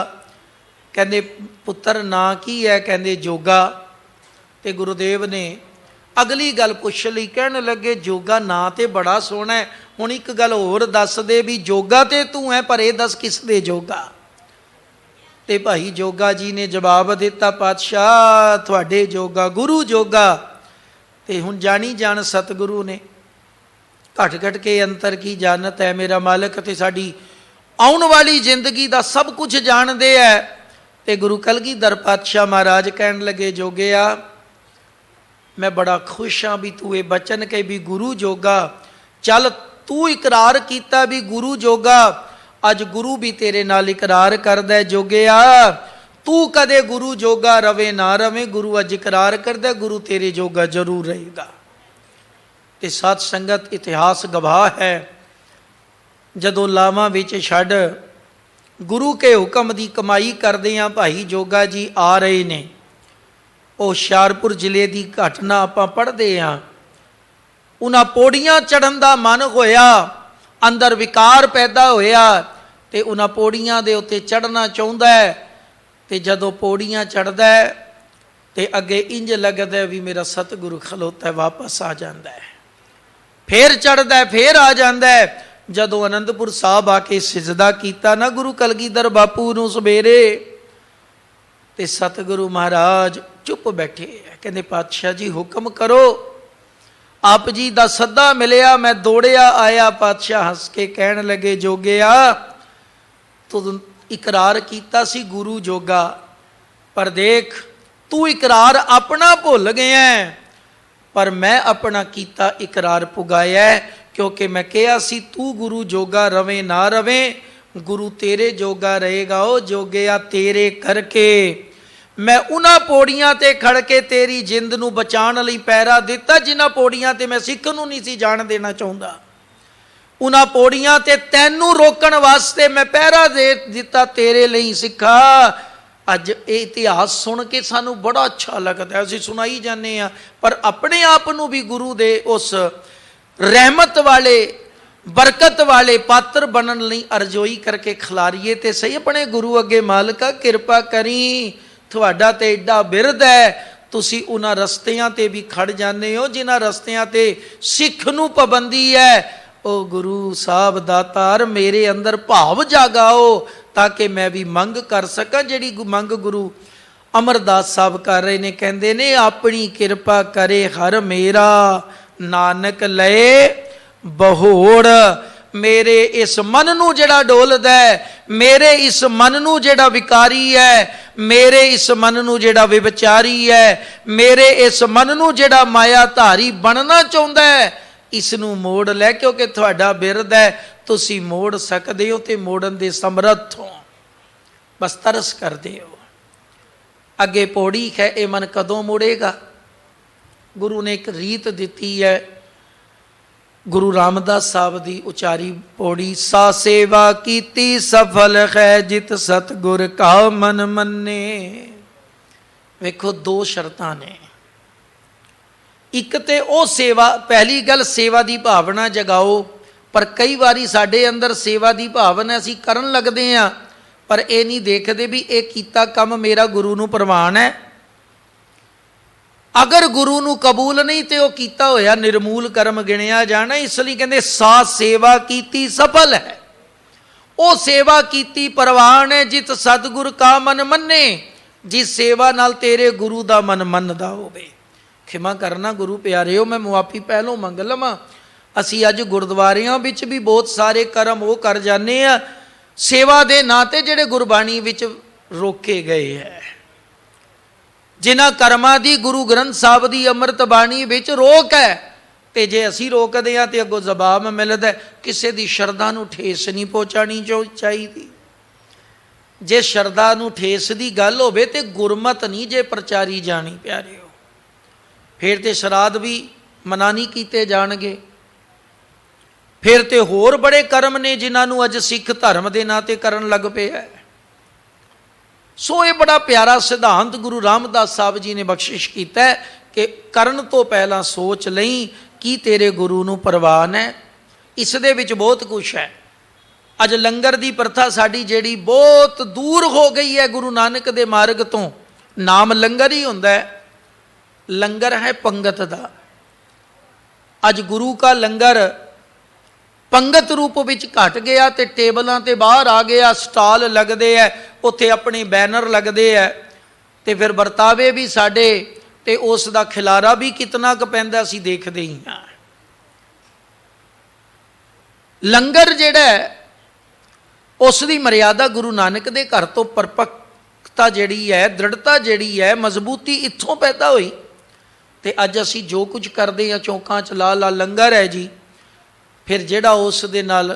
ਕਹਿੰਦੇ ਪੁੱਤਰ ਨਾਂ ਕੀ ਹੈ? ਕਹਿੰਦੇ ਜੋਗਾ। ਤੇ ਗੁਰੂਦੇਵ ਨੇ ਅਗਲੀ ਗੱਲ ਪੁੱਛ ਲਈ, ਕਹਿਣ ਲੱਗੇ ਜੋਗਾ ਨਾਂ ਤੇ ਬੜਾ ਸੋਹਣਾ ਹੈ, ਹੁਣ ਇੱਕ ਗੱਲ ਹੋਰ ਦੱਸ ਦੇ ਵੀ ਜੋਗਾ ਤੇ ਤੂੰ ਹੈ, ਪਰ ਇਹ ਦੱਸ ਕਿਸ ਦੇ ਜੋਗਾ? ਤੇ ਭਾਈ ਜੋਗਾ ਜੀ ਨੇ ਜਵਾਬ ਦਿੱਤਾ, ਪਾਤਸ਼ਾਹ ਤੁਹਾਡੇ ਜੋਗਾ, ਗੁਰੂ ਜੋਗਾ। ਤੇ ਹੁਣ ਜਾਣੀ ਜਾਣ ਸਤਿਗੁਰੂ ਨੇ, ਘਟ ਘਟ ਕੇ ਅੰਤਰ ਕੀ ਜਾਣਤ ਹੈ ਮੇਰਾ ਮਾਲਕ, ਤੇ ਸਾਡੀ ਆਉਣ ਵਾਲੀ ਜ਼ਿੰਦਗੀ ਦਾ ਸਭ ਕੁਝ ਜਾਣਦੇ ਹੈ। ਤੇ ਗੁਰੂ ਕਲਗੀਧਰ ਪਾਤਸ਼ਾਹ ਮਹਾਰਾਜ ਕਹਿਣ ਲੱਗੇ, ਜੋਗਿਆ ਮੈਂ ਬੜਾ ਖੁਸ਼ ਹਾਂ ਵੀ ਤੂੰ ਇਹ ਬਚਨ ਕਹੇ ਵੀ ਗੁਰੂ ਜੋਗਾ। ਚੱਲ ਤੂੰ ਇਕਰਾਰ ਕੀਤਾ ਵੀ ਗੁਰੂ ਜੋਗਾ, ਅੱਜ ਗੁਰੂ ਵੀ ਤੇਰੇ ਨਾਲ ਇਕਰਾਰ ਕਰਦਾ ਹੈ, ਜੋਗਿਆ ਤੂੰ ਕਦੇ ਗੁਰੂ ਜੋਗਾ ਰਵੇ ਨਾ ਰਵੇ, ਗੁਰੂ ਅੱਜ ਇਕਰਾਰ ਕਰਦਾ ਗੁਰੂ ਤੇਰੇ ਜੋਗਾ ਜ਼ਰੂਰ ਰਹੇਗਾ। ਤੇ ਸਾਧ ਸੰਗਤ ਇਤਿਹਾਸ ਗਵਾਹ ਹੈ, ਜਦੋਂ ਲਾਵਾਂ ਵਿੱਚ ਛੱਡ ਗੁਰੂ ਕੇ ਹੁਕਮ ਦੀ ਕਮਾਈ ਕਰਦੇ ਆ ਭਾਈ ਜੋਗਾ ਜੀ ਆ ਰਹੇ ਨੇ। ਉਹ ਹੁਸ਼ਿਆਰਪੁਰ ਜ਼ਿਲ੍ਹੇ ਦੀ ਘਟਨਾ ਆਪਾਂ ਪੜ੍ਹਦੇ ਹਾਂ। ਉਹਨਾਂ ਪੌੜੀਆਂ ਚੜ੍ਹਨ ਦਾ ਮਨ ਹੋਇਆ, ਅੰਦਰ ਵਿਕਾਰ ਪੈਦਾ ਹੋਇਆ ਤੇ ਉਹਨਾਂ ਪੌੜੀਆਂ ਦੇ ਉੱਤੇ ਚੜ੍ਹਨਾ ਚਾਹੁੰਦਾ ਹੈ। ਤੇ ਜਦੋਂ ਪੌੜੀਆਂ ਚੜ੍ਹਦਾ ਹੈ ਤੇ ਅੱਗੇ ਇੰਜ ਲੱਗਦਾ ਵੀ ਮੇਰਾ ਸਤਿਗੁਰੂ ਖਲੋਤਾ ਹੈ, ਵਾਪਸ ਆ ਜਾਂਦਾ ਹੈ। ਫੇਰ ਚੜ੍ਹਦਾ ਹੈ, ਫੇਰ ਆ ਜਾਂਦਾ ਹੈ। ਜਦੋਂ ਅਨੰਦਪੁਰ ਸਾਹਿਬ ਆ ਕੇ ਸਿਜਦਾ ਕੀਤਾ ਨਾ ਗੁਰੂ ਕਲਗੀਧਰ ਬਾਪੂ ਨੂੰ ਸਵੇਰੇ, ਤੇ ਸਤਿਗੁਰੂ ਮਹਾਰਾਜ ਚੁੱਪ ਬੈਠੇ ਹੈ। ਕਹਿੰਦੇ ਪਾਤਸ਼ਾਹ ਜੀ ਹੁਕਮ ਕਰੋ। ਆਪ ਜੀ ਦਾ ਸੱਦਾ ਮਿਲਿਆ, ਮੈਂ ਦੌੜਿਆ ਆਇਆ। ਪਾਤਸ਼ਾਹ ਹੱਸ ਕੇ ਕਹਿਣ ਲੱਗੇ, ਜੋਗਿਆ ਤੂੰ ਇਕਰਾਰ ਕੀਤਾ ਸੀ ਗੁਰੂ ਜੋਗਾ, ਪਰ ਦੇਖ ਤੂੰ ਇਕਰਾਰ ਆਪਣਾ ਭੁੱਲ ਗਿਆ, ਪਰ ਮੈਂ ਆਪਣਾ ਕੀਤਾ ਇਕਰਾਰ ਪੁਗਾਇਆ। ਕਿਉਂਕਿ ਮੈਂ ਕਿਹਾ ਸੀ ਤੂੰ ਗੁਰੂ ਜੋਗਾ ਰਵੇ ਨਾ ਰਵੇ, ਗੁਰੂ ਤੇਰੇ ਜੋਗਾ ਰਹੇਗਾ। ਉਹ ਜੋਗਿਆ ਤੇਰੇ ਕਰਕੇ ਮੈਂ ਉਹਨਾਂ ਪੌੜੀਆਂ ਤੇ ਖੜ ਕੇ ਤੇਰੀ ਜਿੰਦ ਨੂੰ ਬਚਾਉਣ ਲਈ ਪਹਿਰਾ ਦਿੱਤਾ, ਜਿਨ੍ਹਾਂ ਪੌੜੀਆਂ ਤੇ ਮੈਂ ਸਿੱਖ ਨੂੰ ਨਹੀਂ ਸੀ ਜਾਣ ਦੇਣਾ ਚਾਹੁੰਦਾ। ਉਹਨਾਂ ਪੌੜੀਆਂ ਤੇ ਤੈਨੂੰ ਰੋਕਣ ਵਾਸਤੇ ਮੈਂ ਪਹਿਰਾ ਦੇ ਦਿੱਤਾ ਤੇਰੇ ਲਈ ਸਿੱਖਾ। ਅੱਜ ਇਹ ਇਤਿਹਾਸ ਸੁਣ ਕੇ ਸਾਨੂੰ ਬੜਾ ਅੱਛਾ ਲੱਗਦਾ, ਅਸੀਂ ਸੁਣਾਈ ਜਾਂਦੇ ਹਾਂ, ਪਰ ਆਪਣੇ ਆਪ ਨੂੰ ਵੀ ਗੁਰੂ ਦੇ ਉਸ ਰਹਿਮਤ ਵਾਲੇ ਬਰਕਤ ਵਾਲੇ ਪਾਤਰ ਬਣਨ ਲਈ ਅਰਜ਼ੋਈ ਕਰਕੇ ਖਿਲਾਰੀਏ ਤੇ ਸਹੀ ਆਪਣੇ ਗੁਰੂ ਅੱਗੇ। ਮਾਲਕਾ ਕਿਰਪਾ ਕਰੀ, ਤੁਹਾਡਾ ਤੇ ਏਡਾ ਬਿਰਦ ਹੈ, ਤੁਸੀਂ ਉਹਨਾਂ ਰਸਤਿਆਂ ਤੇ ਵੀ ਖੜ ਜਾਂਦੇ ਹੋ ਜਿਨ੍ਹਾਂ ਰਸਤਿਆਂ ਤੇ ਸਿੱਖ ਨੂੰ ਪਾਬੰਦੀ ਹੈ। ਉਹ ਗੁਰੂ ਸਾਹਿਬ ਦਾਤਾਰ ਮੇਰੇ ਅੰਦਰ ਭਾਵ ਜਾਗਾਓ ਤਾਂ ਕਿ ਮੈਂ ਵੀ ਮੰਗ ਕਰ ਸਕਾਂ, ਜਿਹੜੀ ਮੰਗ ਗੁਰੂ ਅਮਰਦਾਸ ਸਾਹਿਬ ਕਰ ਰਹੇ ਨੇ। ਕਹਿੰਦੇ ਨੇ ਆਪਣੀ ਕਿਰਪਾ ਕਰੇ ਹਰ ਮੇਰਾ, ਨਾਨਕ ਲਏ ਬਹੋੜ। ਮੇਰੇ ਇਸ ਮਨ ਨੂੰ ਜਿਹੜਾ ਡੋਲਦਾ ਹੈ, ਮੇਰੇ ਇਸ ਮਨ ਨੂੰ ਜਿਹੜਾ ਵਿਕਾਰੀ ਹੈ, ਮੇਰੇ ਇਸ ਮਨ ਨੂੰ ਜਿਹੜਾ ਵਿਵਚਾਰੀ ਹੈ, ਮੇਰੇ ਇਸ ਮਨ ਨੂੰ ਜਿਹੜਾ ਮਾਇਆ ਧਾਰੀ ਬਣਨਾ ਚਾਹੁੰਦਾ ਹੈ, ਇਸ ਨੂੰ ਮੋੜ ਲੈ। ਕਿਉਂਕਿ ਤੁਹਾਡਾ ਬਿਰਦ ਹੈ, ਤੁਸੀਂ ਮੋੜ ਸਕਦੇ ਹੋ ਤੇ ਮੋੜਨ ਦੇ ਸਮਰੱਥ ਹੋ, ਬਸ ਤਰਸ ਕਰਦੇ ਹੋ। ਅੱਗੇ ਪੌੜੀ ਹੈ, ਇਹ ਮਨ ਕਦੋਂ ਮੁੜੇਗਾ? ਗੁਰੂ ਨੇ ਇੱਕ ਰੀਤ ਦਿੱਤੀ ਹੈ, ਗੁਰੂ ਰਾਮਦਾਸ ਸਾਹਿਬ ਦੀ ਉਚਾਰੀ ਪੌੜੀ, ਸਾ ਸੇਵਾ ਕੀਤੀ ਸਫਲ ਹੈ ਜਿਤ ਸਤਿਗੁਰ ਕਾ ਮਨ ਮੰਨੇ। ਵੇਖੋ ਦੋ ਸ਼ਰਤਾਂ ਨੇ। ਇੱਕ ਤੇ ਉਹ ਸੇਵਾ, ਪਹਿਲੀ ਗੱਲ ਸੇਵਾ ਦੀ ਭਾਵਨਾ ਜਗਾਓ। ਪਰ ਕਈ ਵਾਰੀ ਸਾਡੇ ਅੰਦਰ ਸੇਵਾ ਦੀ ਭਾਵਨਾ ਅਸੀਂ ਕਰਨ ਲੱਗਦੇ ਹਾਂ, ਪਰ ਇਹ ਨਹੀਂ ਦੇਖਦੇ ਵੀ ਇਹ ਕੀਤਾ ਕੰਮ ਮੇਰਾ ਗੁਰੂ ਨੂੰ ਪ੍ਰਵਾਨ ਹੈ। ਅਗਰ ਗੁਰੂ ਨੂੰ ਕਬੂਲ ਨਹੀਂ ਤੇ ਉਹ ਕੀਤਾ ਹੋਇਆ ਨਿਰਮੂਲ ਕਰਮ ਗਿਣਿਆ ਜਾਣਾ। ਇਸ ਲਈ ਕਹਿੰਦੇ ਸਾ ਸੇਵਾ ਕੀਤੀ ਸਫਲ ਹੈ, ਉਹ ਸੇਵਾ ਕੀਤੀ ਪ੍ਰਵਾਨ ਹੈ ਜਿਤ ਸਤਿਗੁਰ ਕਾ ਮਨ ਮੰਨੇ, ਜਿਸ ਸੇਵਾ ਨਾਲ ਤੇਰੇ ਗੁਰੂ ਦਾ ਮਨ ਮੰਨਦਾ ਹੋਵੇ। ਖਿਮਾ ਕਰਨਾ ਗੁਰੂ ਪਿਆਰਿਓ, ਮੈਂ ਮੁਆਫੀ ਪਹਿਲੋਂ ਮੰਗ ਲਵਾਂ। ਅਸੀਂ ਅੱਜ ਗੁਰਦੁਆਰਿਆਂ ਵਿੱਚ ਵੀ ਬਹੁਤ ਸਾਰੇ ਕਰਮ ਉਹ ਕਰ ਜਾਂਦੇ ਆ ਸੇਵਾ ਦੇ ਨਾਂ ਤੇ ਜਿਹੜੇ ਗੁਰਬਾਣੀ ਵਿੱਚ ਰੋਕੇ ਗਏ ਹੈ। ਜਿਨ੍ਹਾਂ ਕਰਮਾਂ ਦੀ ਗੁਰੂ ਗ੍ਰੰਥ ਸਾਹਿਬ ਦੀ ਅੰਮ੍ਰਿਤ ਬਾਣੀ ਵਿੱਚ ਰੋਕ ਹੈ, ਤੇ ਜੇ ਅਸੀਂ ਰੋਕਦੇ ਹਾਂ ਤੇ ਅੱਗੋਂ ਜਵਾਬ ਮਿਲਦਾ ਕਿਸੇ ਦੀ ਸ਼ਰਧਾ ਨੂੰ ਠੇਸ ਨਹੀਂ ਪਹੁੰਚਾਣੀ ਚਾਹੀਦੀ। ਜੇ ਸ਼ਰਧਾ ਨੂੰ ਠੇਸ ਦੀ ਗੱਲ ਹੋਵੇ ਤੇ ਗੁਰਮਤ ਨਹੀਂ ਜੇ ਪ੍ਰਚਾਰੀ ਜਾਣੀ ਪਿਆਰਿਓ, ਫਿਰ ਤੇ ਸ਼ਰਾਧ ਵੀ ਮਨਾ ਨਹੀਂ ਕੀਤੇ ਜਾਣਗੇ। ਫਿਰ ਤੇ ਹੋਰ ਬੜੇ ਕਰਮ ਨੇ ਜਿਨ੍ਹਾਂ ਨੂੰ ਅੱਜ ਸਿੱਖ ਧਰਮ ਦੇ ਨਾਂ ਤੇ ਕਰਨ ਲੱਗ ਪਏ ਹੈ। ਸੋ ਇਹ ਬੜਾ ਪਿਆਰਾ ਸਿਧਾਂਤ ਗੁਰੂ ਰਾਮਦਾਸ ਸਾਹਿਬ ਜੀ ਨੇ ਬਖਸ਼ਿਸ਼ ਕੀਤਾ ਹੈ ਕਿ ਕਰਨ ਤੋਂ ਪਹਿਲਾਂ ਸੋਚ ਲਈ ਕੀ ਤੇਰੇ ਗੁਰੂ ਨੂੰ ਪ੍ਰਵਾਨ ਹੈ। ਇਸ ਦੇ ਵਿੱਚ ਬਹੁਤ ਕੁਛ ਹੈ। ਅੱਜ ਲੰਗਰ ਦੀ ਪ੍ਰਥਾ ਸਾਡੀ ਜਿਹੜੀ ਬਹੁਤ ਦੂਰ ਹੋ ਗਈ ਹੈ ਗੁਰੂ ਨਾਨਕ ਦੇ ਮਾਰਗ ਤੋਂ। ਨਾਮ ਲੰਗਰ ਹੀ ਹੁੰਦਾ ਹੈ, ਲੰਗਰ ਹੈ ਪੰਗਤ ਦਾ। ਅੱਜ ਗੁਰੂ ਕਾ ਲੰਗਰ ਪੰਗਤ ਰੂਪ ਵਿੱਚ ਘਟ ਗਿਆ ਤੇ ਟੇਬਲਾਂ ਤੇ ਬਾਹਰ ਆ ਗਿਆ, ਸਟਾਲ ਲੱਗਦੇ ਹੈ, ਉੱਥੇ ਆਪਣੇ ਬੈਨਰ ਲੱਗਦੇ ਹੈ, ਤੇ ਫਿਰ ਵਰਤਾਵੇ ਵੀ ਸਾਡੇ, ਤੇ ਉਸ ਦਾ ਖਿਲਾਰਾ ਵੀ ਕਿਤਨਾ ਕੁ ਪੈਂਦਾ ਅਸੀਂ ਦੇਖਦੇ ਹੀ ਹਾਂ। ਲੰਗਰ ਜਿਹੜਾ ਹੈ ਉਸ ਦੀ ਮਰਿਆਦਾ ਗੁਰੂ ਨਾਨਕ ਦੇ ਘਰ ਤੋਂ ਪਰਪੱਕਤਾ ਜਿਹੜੀ ਹੈ, ਦ੍ਰਿੜਤਾ ਜਿਹੜੀ ਹੈ, ਮਜ਼ਬੂਤੀ ਇੱਥੋਂ ਪੈਦਾ ਹੋਈ। ਤੇ ਅੱਜ ਅਸੀਂ ਜੋ ਕੁਝ ਕਰਦੇ ਹਾਂ ਚੌਂਕਾਂ 'ਚ ਲਾ ਲੰਗਰ ਹੈ ਜੀ, ਫਿਰ ਜਿਹੜਾ ਉਸ ਦੇ ਨਾਲ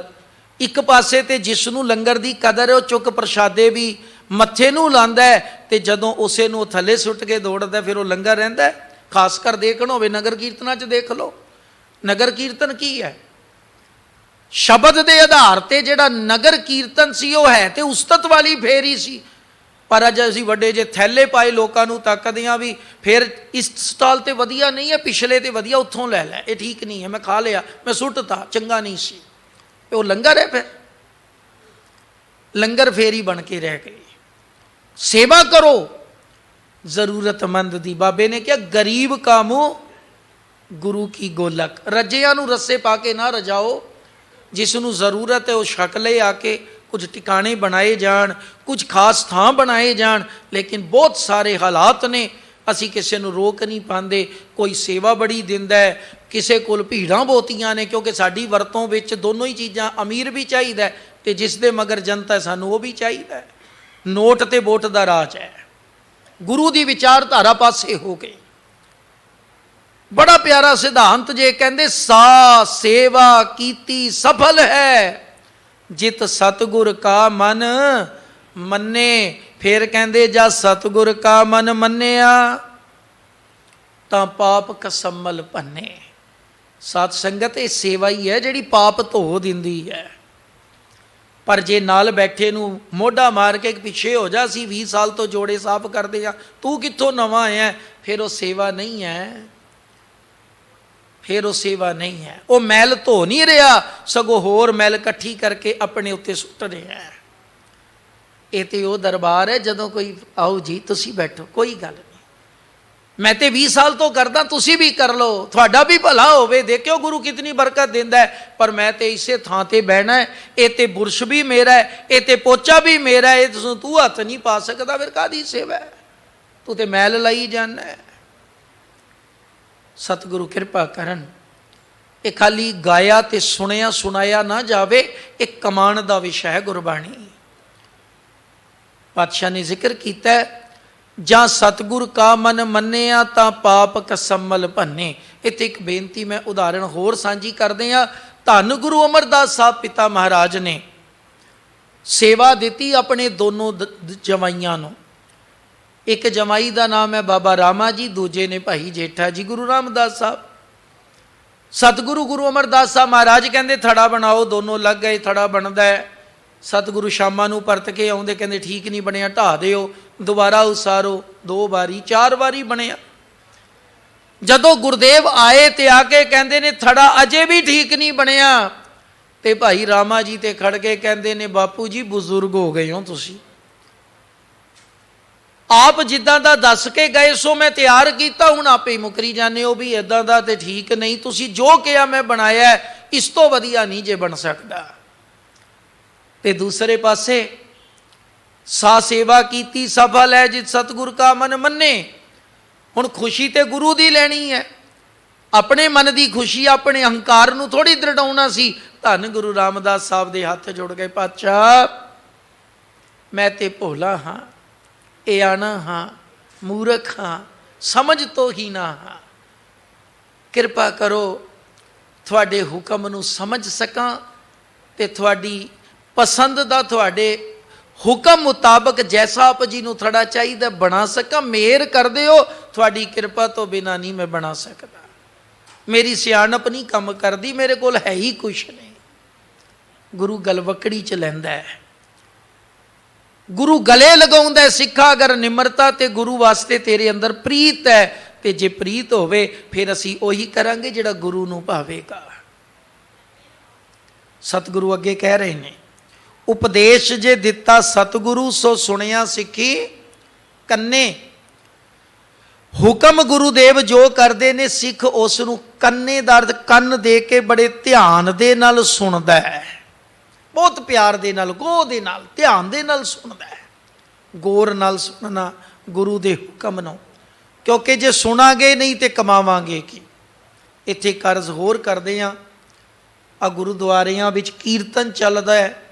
ਇੱਕ ਪਾਸੇ ਤੇ ਜਿਸ ਨੂੰ ਲੰਗਰ ਦੀ ਕਦਰ ਹੈ ਉਹ ਚੁੱਕ ਪ੍ਰਸ਼ਾਦੇ ਵੀ ਮੱਥੇ ਨੂੰ ਲਾਉਂਦਾ ਹੈ, ਤੇ ਜਦੋਂ ਉਸੇ ਨੂੰ ਥੱਲੇ ਸੁੱਟ ਕੇ ਦੌੜਦਾ ਫਿਰ ਉਹ ਲੰਗਰ ਰਹਿੰਦਾ ਹੈ। ਖਾਸ ਕਰ ਦੇਖਣ ਹੋਵੇ ਨਗਰ ਕੀਰਤਨਾਂ 'ਚ ਦੇਖ ਲਓ, ਨਗਰ ਕੀਰਤਨ ਕੀ ਹੈ? ਸ਼ਬਦ ਦੇ ਆਧਾਰ ਤੇ ਜਿਹੜਾ ਨਗਰ ਕੀਰਤਨ ਸੀ ਉਹ ਹੈ ਤੇ ਉਸਤਤ ਵਾਲੀ ਫੇਰੀ ਸੀ। ਪਰ ਅੱਜ ਅਸੀਂ ਵੱਡੇ ਜੇ ਥੈਲੇ ਪਾਏ ਲੋਕਾਂ ਨੂੰ ਤੱਕਦੇ ਹਾਂ ਵੀ ਫਿਰ ਇਸ ਸਟਾਲ ਤੇ ਵਧੀਆ ਨਹੀਂ ਹੈ, ਪਿਛਲੇ ਤੇ ਵਧੀਆ, ਉੱਥੋਂ ਲੈ ਲੈ, ਇਹ ਠੀਕ ਨਹੀਂ ਹੈ, ਮੈਂ ਖਾ ਲਿਆ, ਮੈਂ ਸੁੱਟਤਾ, ਚੰਗਾ ਨਹੀਂ ਸੀ। ਉਹ ਲੰਗਰ ਹੈ, ਫਿਰ ਲੰਗਰ ਫੇਰੀ ਬਣ ਕੇ ਰਹਿ ਗਈ। ਸੇਵਾ ਕਰੋ ਜ਼ਰੂਰਤਮੰਦ ਦੀ। ਬਾਬੇ ਨੇ ਕਿਹਾ ਗਰੀਬ ਕਾ ਮੂੰਹ ਗੁਰੂ ਕੀ ਗੋਲਕ। ਰੱਜਿਆਂ ਨੂੰ ਰੱਸੇ ਪਾ ਕੇ ਨਾ ਰਜਾਓ, ਜਿਸ ਨੂੰ ਜ਼ਰੂਰਤ ਹੈ ਉਹ ਛਕ ਲਏ ਆ ਕੇ। ਕੁਝ ਟਿਕਾਣੇ ਬਣਾਏ ਜਾਣ, ਕੁਝ ਖਾਸ ਥਾਂ ਬਣਾਏ ਜਾਣ, ਲੇਕਿਨ ਬਹੁਤ ਸਾਰੇ ਹਾਲਾਤ ਨੇ, ਅਸੀਂ ਕਿਸੇ ਨੂੰ ਰੋਕ ਨਹੀਂ ਪਾਉਂਦੇ। ਕੋਈ ਸੇਵਾ ਬੜੀ ਦਿੰਦਾ ਹੈ, ਕਿਸੇ ਕੋਲ ਭੀੜਾਂ ਬਹੁਤੀਆਂ ਨੇ, ਕਿਉਂਕਿ ਸਾਡੀ ਵਰਤੋਂ ਵਿੱਚ ਦੋਨੋਂ ਹੀ ਚੀਜ਼ਾਂ, ਅਮੀਰ ਵੀ ਚਾਹੀਦਾ ਤੇ ਜਿਸ ਦੇ ਮਗਰ ਜਨਤਾ ਸਾਨੂੰ ਉਹ ਵੀ ਚਾਹੀਦਾ। ਨੋਟ ਤੇ ਵੋਟ ਦਾ ਰਾਜ ਹੈ। ਗੁਰੂ ਦੀ ਵਿਚਾਰਧਾਰਾ ਪਾਸੇ ਹੋ ਗਈ। ਬੜਾ ਪਿਆਰਾ ਸਿਧਾਂਤ ਜੇ, ਕਹਿੰਦੇ ਸਾ ਸੇਵਾ ਕੀਤੀ ਸਫਲ ਹੈ ਜਿਤ ਸਤਿਗੁਰ ਕਾ ਮਨ ਮੰਨੇ। ਫਿਰ ਕਹਿੰਦੇ ਜਾਂ ਸਤਿਗੁਰ ਕਾ ਮਨ ਮੰਨਿਆ ਤਾਂ ਪਾਪ ਕਸਮਲ ਭੰਨੇ। ਸਤ ਸੰਗਤ ਇਹ ਸੇਵਾ ਹੀ ਹੈ ਜਿਹੜੀ ਪਾਪ ਧੋ ਦਿੰਦੀ ਹੈ। ਪਰ ਜੇ ਨਾਲ ਬੈਠੇ ਨੂੰ ਮੋਢਾ ਮਾਰ ਕੇ ਪਿੱਛੇ ਹੋ ਜਾ, ਅਸੀਂ 20 ਸਾਲ ਤੋਂ ਜੋੜੇ ਸਾਫ਼ ਕਰਦੇ ਹਾਂ, ਤੂੰ ਕਿੱਥੋਂ ਨਵਾਂ ਆਇਆ, ਫਿਰ ਉਹ ਸੇਵਾ ਨਹੀਂ ਹੈ। ਫਿਰ ਉਹ ਸੇਵਾ ਨਹੀਂ ਹੈ। ਉਹ ਮੈਲ ਧੋ ਨਹੀਂ ਰਿਹਾ, ਸਗੋਂ ਹੋਰ ਮੈਲ ਇਕੱਠੀ ਕਰਕੇ ਆਪਣੇ ਉੱਤੇ ਸੁੱਟ ਰਿਹਾ। ਇਹ ਤੇ ਉਹ ਦਰਬਾਰ ਹੈ ਜਦੋਂ ਕੋਈ ਆਓ ਜੀ ਤੁਸੀਂ ਬੈਠੋ, ਕੋਈ ਗੱਲ ਨਹੀਂ, ਮੈਂ ਤੇ 20 ਸਾਲ ਤੋਂ ਕਰਦਾ, ਤੁਸੀਂ ਵੀ ਕਰ ਲਓ, ਤੁਹਾਡਾ ਵੀ ਭਲਾ ਹੋਵੇ, ਦੇਖਿਓ ਗੁਰੂ ਕਿਤਨੀ ਬਰਕਤ ਦਿੰਦਾ ਹੈ। ਪਰ ਮੈਂ ਤੇ ਇਸੇ ਥਾਂ ਤੇ ਬਹਿਣਾ ਹੈ, ਇਹ ਤੇ ਬੁਰਸ਼ ਵੀ ਮੇਰਾ ਹੈ, ਇਹ ਤੇ ਪੋਚਾ ਵੀ ਮੇਰਾ ਹੈ, ਤੂੰ ਹੱਥ ਨਹੀਂ ਪਾ ਸਕਦਾ, ਫਿਰ ਕਾਹਦੀ ਸੇਵਾ ਹੈ? ਤੂੰ ਤੇ ਮੈਲ ਲਈ ਜਾਣਾ ਹੈ। ਸਤਿਗੁਰੂ ਕਿਰਪਾ ਕਰਨ। ਇਹ ਖਾਲੀ ਗਾਇਆ ਤੇ ਸੁਣਿਆ ਸੁਣਾਇਆ ਨਾ ਜਾਵੇ, ਇਹ ਕਮਾਣ ਦਾ ਵਿਸ਼ਾ ਹੈ ਗੁਰਬਾਣੀ। ਪਾਤਸ਼ਾਹ ਨੇ ਜ਼ਿਕਰ ਕੀਤਾ ਜਾਂ ਸਤਿਗੁਰ ਕਾ ਮਨ ਮੰਨਿਆ ਤਾਂ ਪਾਪ ਕਸਮਲ ਭੰਨੇ। ਇੱਥੇ ਇੱਕ ਬੇਨਤੀ ਮੈਂ ਉਦਾਹਰਣ ਹੋਰ ਸਾਂਝੀ ਕਰਦੇ ਹਾਂ। ਧੰਨ ਗੁਰੂ ਅਮਰਦਾਸ ਸਾਹਿਬ ਪਿਤਾ ਮਹਾਰਾਜ ਨੇ ਸੇਵਾ ਦਿੱਤੀ ਆਪਣੇ ਦੋਨੋਂ ਜਵਾਈਆਂ ਨੂੰ। ਇੱਕ ਜਮਾਈ ਦਾ ਨਾਮ ਹੈ ਬਾਬਾ ਰਾਮਾ ਜੀ, ਦੂਜੇ ਨੇ ਭਾਈ ਜੇਠਾ ਜੀ ਗੁਰੂ ਰਾਮਦਾਸ ਸਾਹਿਬ। ਸਤਿਗੁਰੂ ਗੁਰੂ ਅਮਰਦਾਸ ਸਾਹਿਬ ਮਹਾਰਾਜ ਕਹਿੰਦੇ ਥੜਾ ਬਣਾਓ, ਦੋਨੋਂ ਲੱਗ ਗਏ, ਥੜਾ ਬਣਦਾ ਹੈ। ਸਤਿਗੁਰੂ ਸ਼ਾਮਾਂ ਨੂੰ ਪਰਤ ਕੇ ਆਉਂਦੇ, ਕਹਿੰਦੇ ਠੀਕ ਨਹੀਂ ਬਣਿਆ, ਢਾਹ ਦਿਓ, ਦੁਬਾਰਾ ਉਸਾਰੋ, 2 ਵਾਰੀ 4 ਵਾਰੀ ਬਣਿਆ। ਜਦੋਂ ਗੁਰਦੇਵ ਆਏ ਤੇ ਆ ਕੇ ਕਹਿੰਦੇ ਨੇ ਥੜਾ ਅਜੇ ਵੀ ਠੀਕ ਨਹੀਂ ਬਣਿਆ, ਤੇ ਭਾਈ ਰਾਮਾ ਜੀ ਤੇ ਖੜ ਕੇ ਕਹਿੰਦੇ ਨੇ ਬਾਪੂ ਜੀ ਬਜ਼ੁਰਗ ਹੋ ਗਏ ਹੋ ਤੁਸੀਂ, ਆਪ ਜਿੱਦਾਂ ਦਾ ਦੱਸ ਕੇ ਗਏ ਸੋ ਮੈਂ ਤਿਆਰ ਕੀਤਾ, ਹੁਣ ਆਪੇ ਹੀ ਮੁਕਰੀ ਜਾਂਦੇ ਹੋ ਵੀ ਇਦਾਂ ਦਾ ਤੇ ਠੀਕ ਨਹੀਂ, ਤੁਸੀਂ ਜੋ ਕਿਹਾ ਮੈਂ ਬਣਾਇਆ, ਇਸ ਤੋਂ ਵਧੀਆ ਨਹੀਂ ਜੇ ਬਣ ਸਕਦਾ। ਤੇ ਦੂਸਰੇ ਪਾਸੇ ਸਾ ਸੇਵਾ ਕੀਤੀ ਸਫਲ ਹੈ ਜਿਤ ਸਤਿਗੁਰ ਕਾ ਮਨ ਮੰਨੇ। ਹੁਣ ਖੁਸ਼ੀ ਤੇ ਗੁਰੂ ਦੀ ਲੈਣੀ ਹੈ, ਆਪਣੇ ਮਨ ਦੀ ਖੁਸ਼ੀ, ਆਪਣੇ ਅਹੰਕਾਰ ਨੂੰ ਥੋੜੀ ਦ੍ਰਿੜਾਉਣਾ ਸੀ। ਧੰਨ ਗੁਰੂ ਰਾਮਦਾਸ ਸਾਹਿਬ ਦੇ ਹੱਥ ਜੁੜ ਗਏ, ਪਾਤਸ਼ਾਹ ਮੈਂ ਤੇ ਭੋਲਾ ਹਾਂ, ਇਆਣਾ ਹਾਂ, ਮੂਰਖ ਹਾਂ, ਸਮਝ ਤੋਂ ਹੀ ਨਾ ਹਾਂ, ਕਿਰਪਾ ਕਰੋ ਤੁਹਾਡੇ ਹੁਕਮ ਨੂੰ ਸਮਝ ਸਕਾਂ ਤੇ ਤੁਹਾਡੀ ਪਸੰਦ ਦਾ, ਤੁਹਾਡੇ ਹੁਕਮ ਮੁਤਾਬਕ ਜੈਸਾ ਆਪ ਜੀ ਨੂੰ ਥੜਾ ਚਾਹੀਦਾ ਬਣਾ ਸਕਾਂ। ਮਿਹਰ ਕਰਦੇ ਹੋ, ਤੁਹਾਡੀ ਕਿਰਪਾ ਤੋਂ ਬਿਨਾਂ ਨਹੀਂ ਮੈਂ ਬਣਾ ਸਕਦਾ, ਮੇਰੀ ਸਿਆਣਪ ਨਹੀਂ ਕੰਮ ਕਰਦੀ, ਮੇਰੇ ਕੋਲ ਹੈ ਹੀ ਕੁਛ ਨਹੀਂ। ਗੁਰੂ ਗਲਵਕੜੀ ਚ ਲੈਂਦਾ ਹੈ, ਗੁਰੂ ਗਲੇ ਲਗਾਉਂਦਾ। ਸਿੱਖਾ ਅਗਰ ਨਿਮਰਤਾ ਤੇ ਗੁਰੂ ਵਾਸਤੇ ਤੇਰੇ ਅੰਦਰ ਪ੍ਰੀਤ ਹੈ, ਤੇ ਜੇ ਪ੍ਰੀਤ ਹੋਵੇ ਫਿਰ ਅਸੀਂ ਉਹੀ ਕਰਾਂਗੇ ਜਿਹੜਾ ਗੁਰੂ ਨੂੰ ਭਾਵੇਗਾ। ਸਤਿਗੁਰੂ ਅੱਗੇ ਕਹਿ ਰਹੇ ਨੇ, ਉਪਦੇਸ਼ ਜੇ ਦਿੱਤਾ ਸਤਿਗੁਰੂ ਸੋ ਸੁਣਿਆ ਸਿੱਖੀ ਕੰਨੇ। ਹੁਕਮ ਗੁਰੂਦੇਵ ਜੋ ਕਰਦੇ ਨੇ, ਸਿੱਖ ਉਸ ਨੂੰ ਕੰਨੇ ਦਾ ਅਰਥ ਕੰਨ ਦੇ ਕੇ ਬੜੇ ਧਿਆਨ ਦੇ ਨਾਲ ਸੁਣਦਾ ਹੈ, ਬਹੁਤ ਪਿਆਰ ਦੇ ਨਾਲ, ਗੋਹ ਦੇ ਨਾਲ, ਧਿਆਨ ਦੇ ਨਾਲ ਸੁਣਦਾ ਹੈ। ਗੌਰ ਨਾਲ ਸੁਣਨਾ ਗੁਰੂ ਦੇ ਹੁਕਮ ਨੂੰ, ਕਿਉਂਕਿ ਜੇ ਸੁਣਾਂਗੇ ਨਹੀਂ ਤੇ ਕਮਾਵਾਂਗੇ ਕੀ। ਇੱਥੇ ਕਰਜ਼ ਹੋਰ ਕਰਦੇ ਹਾਂ, ਆ ਗੁਰਦੁਆਰਿਆਂ ਵਿੱਚ ਕੀਰਤਨ ਚੱਲਦਾ ਹੈ,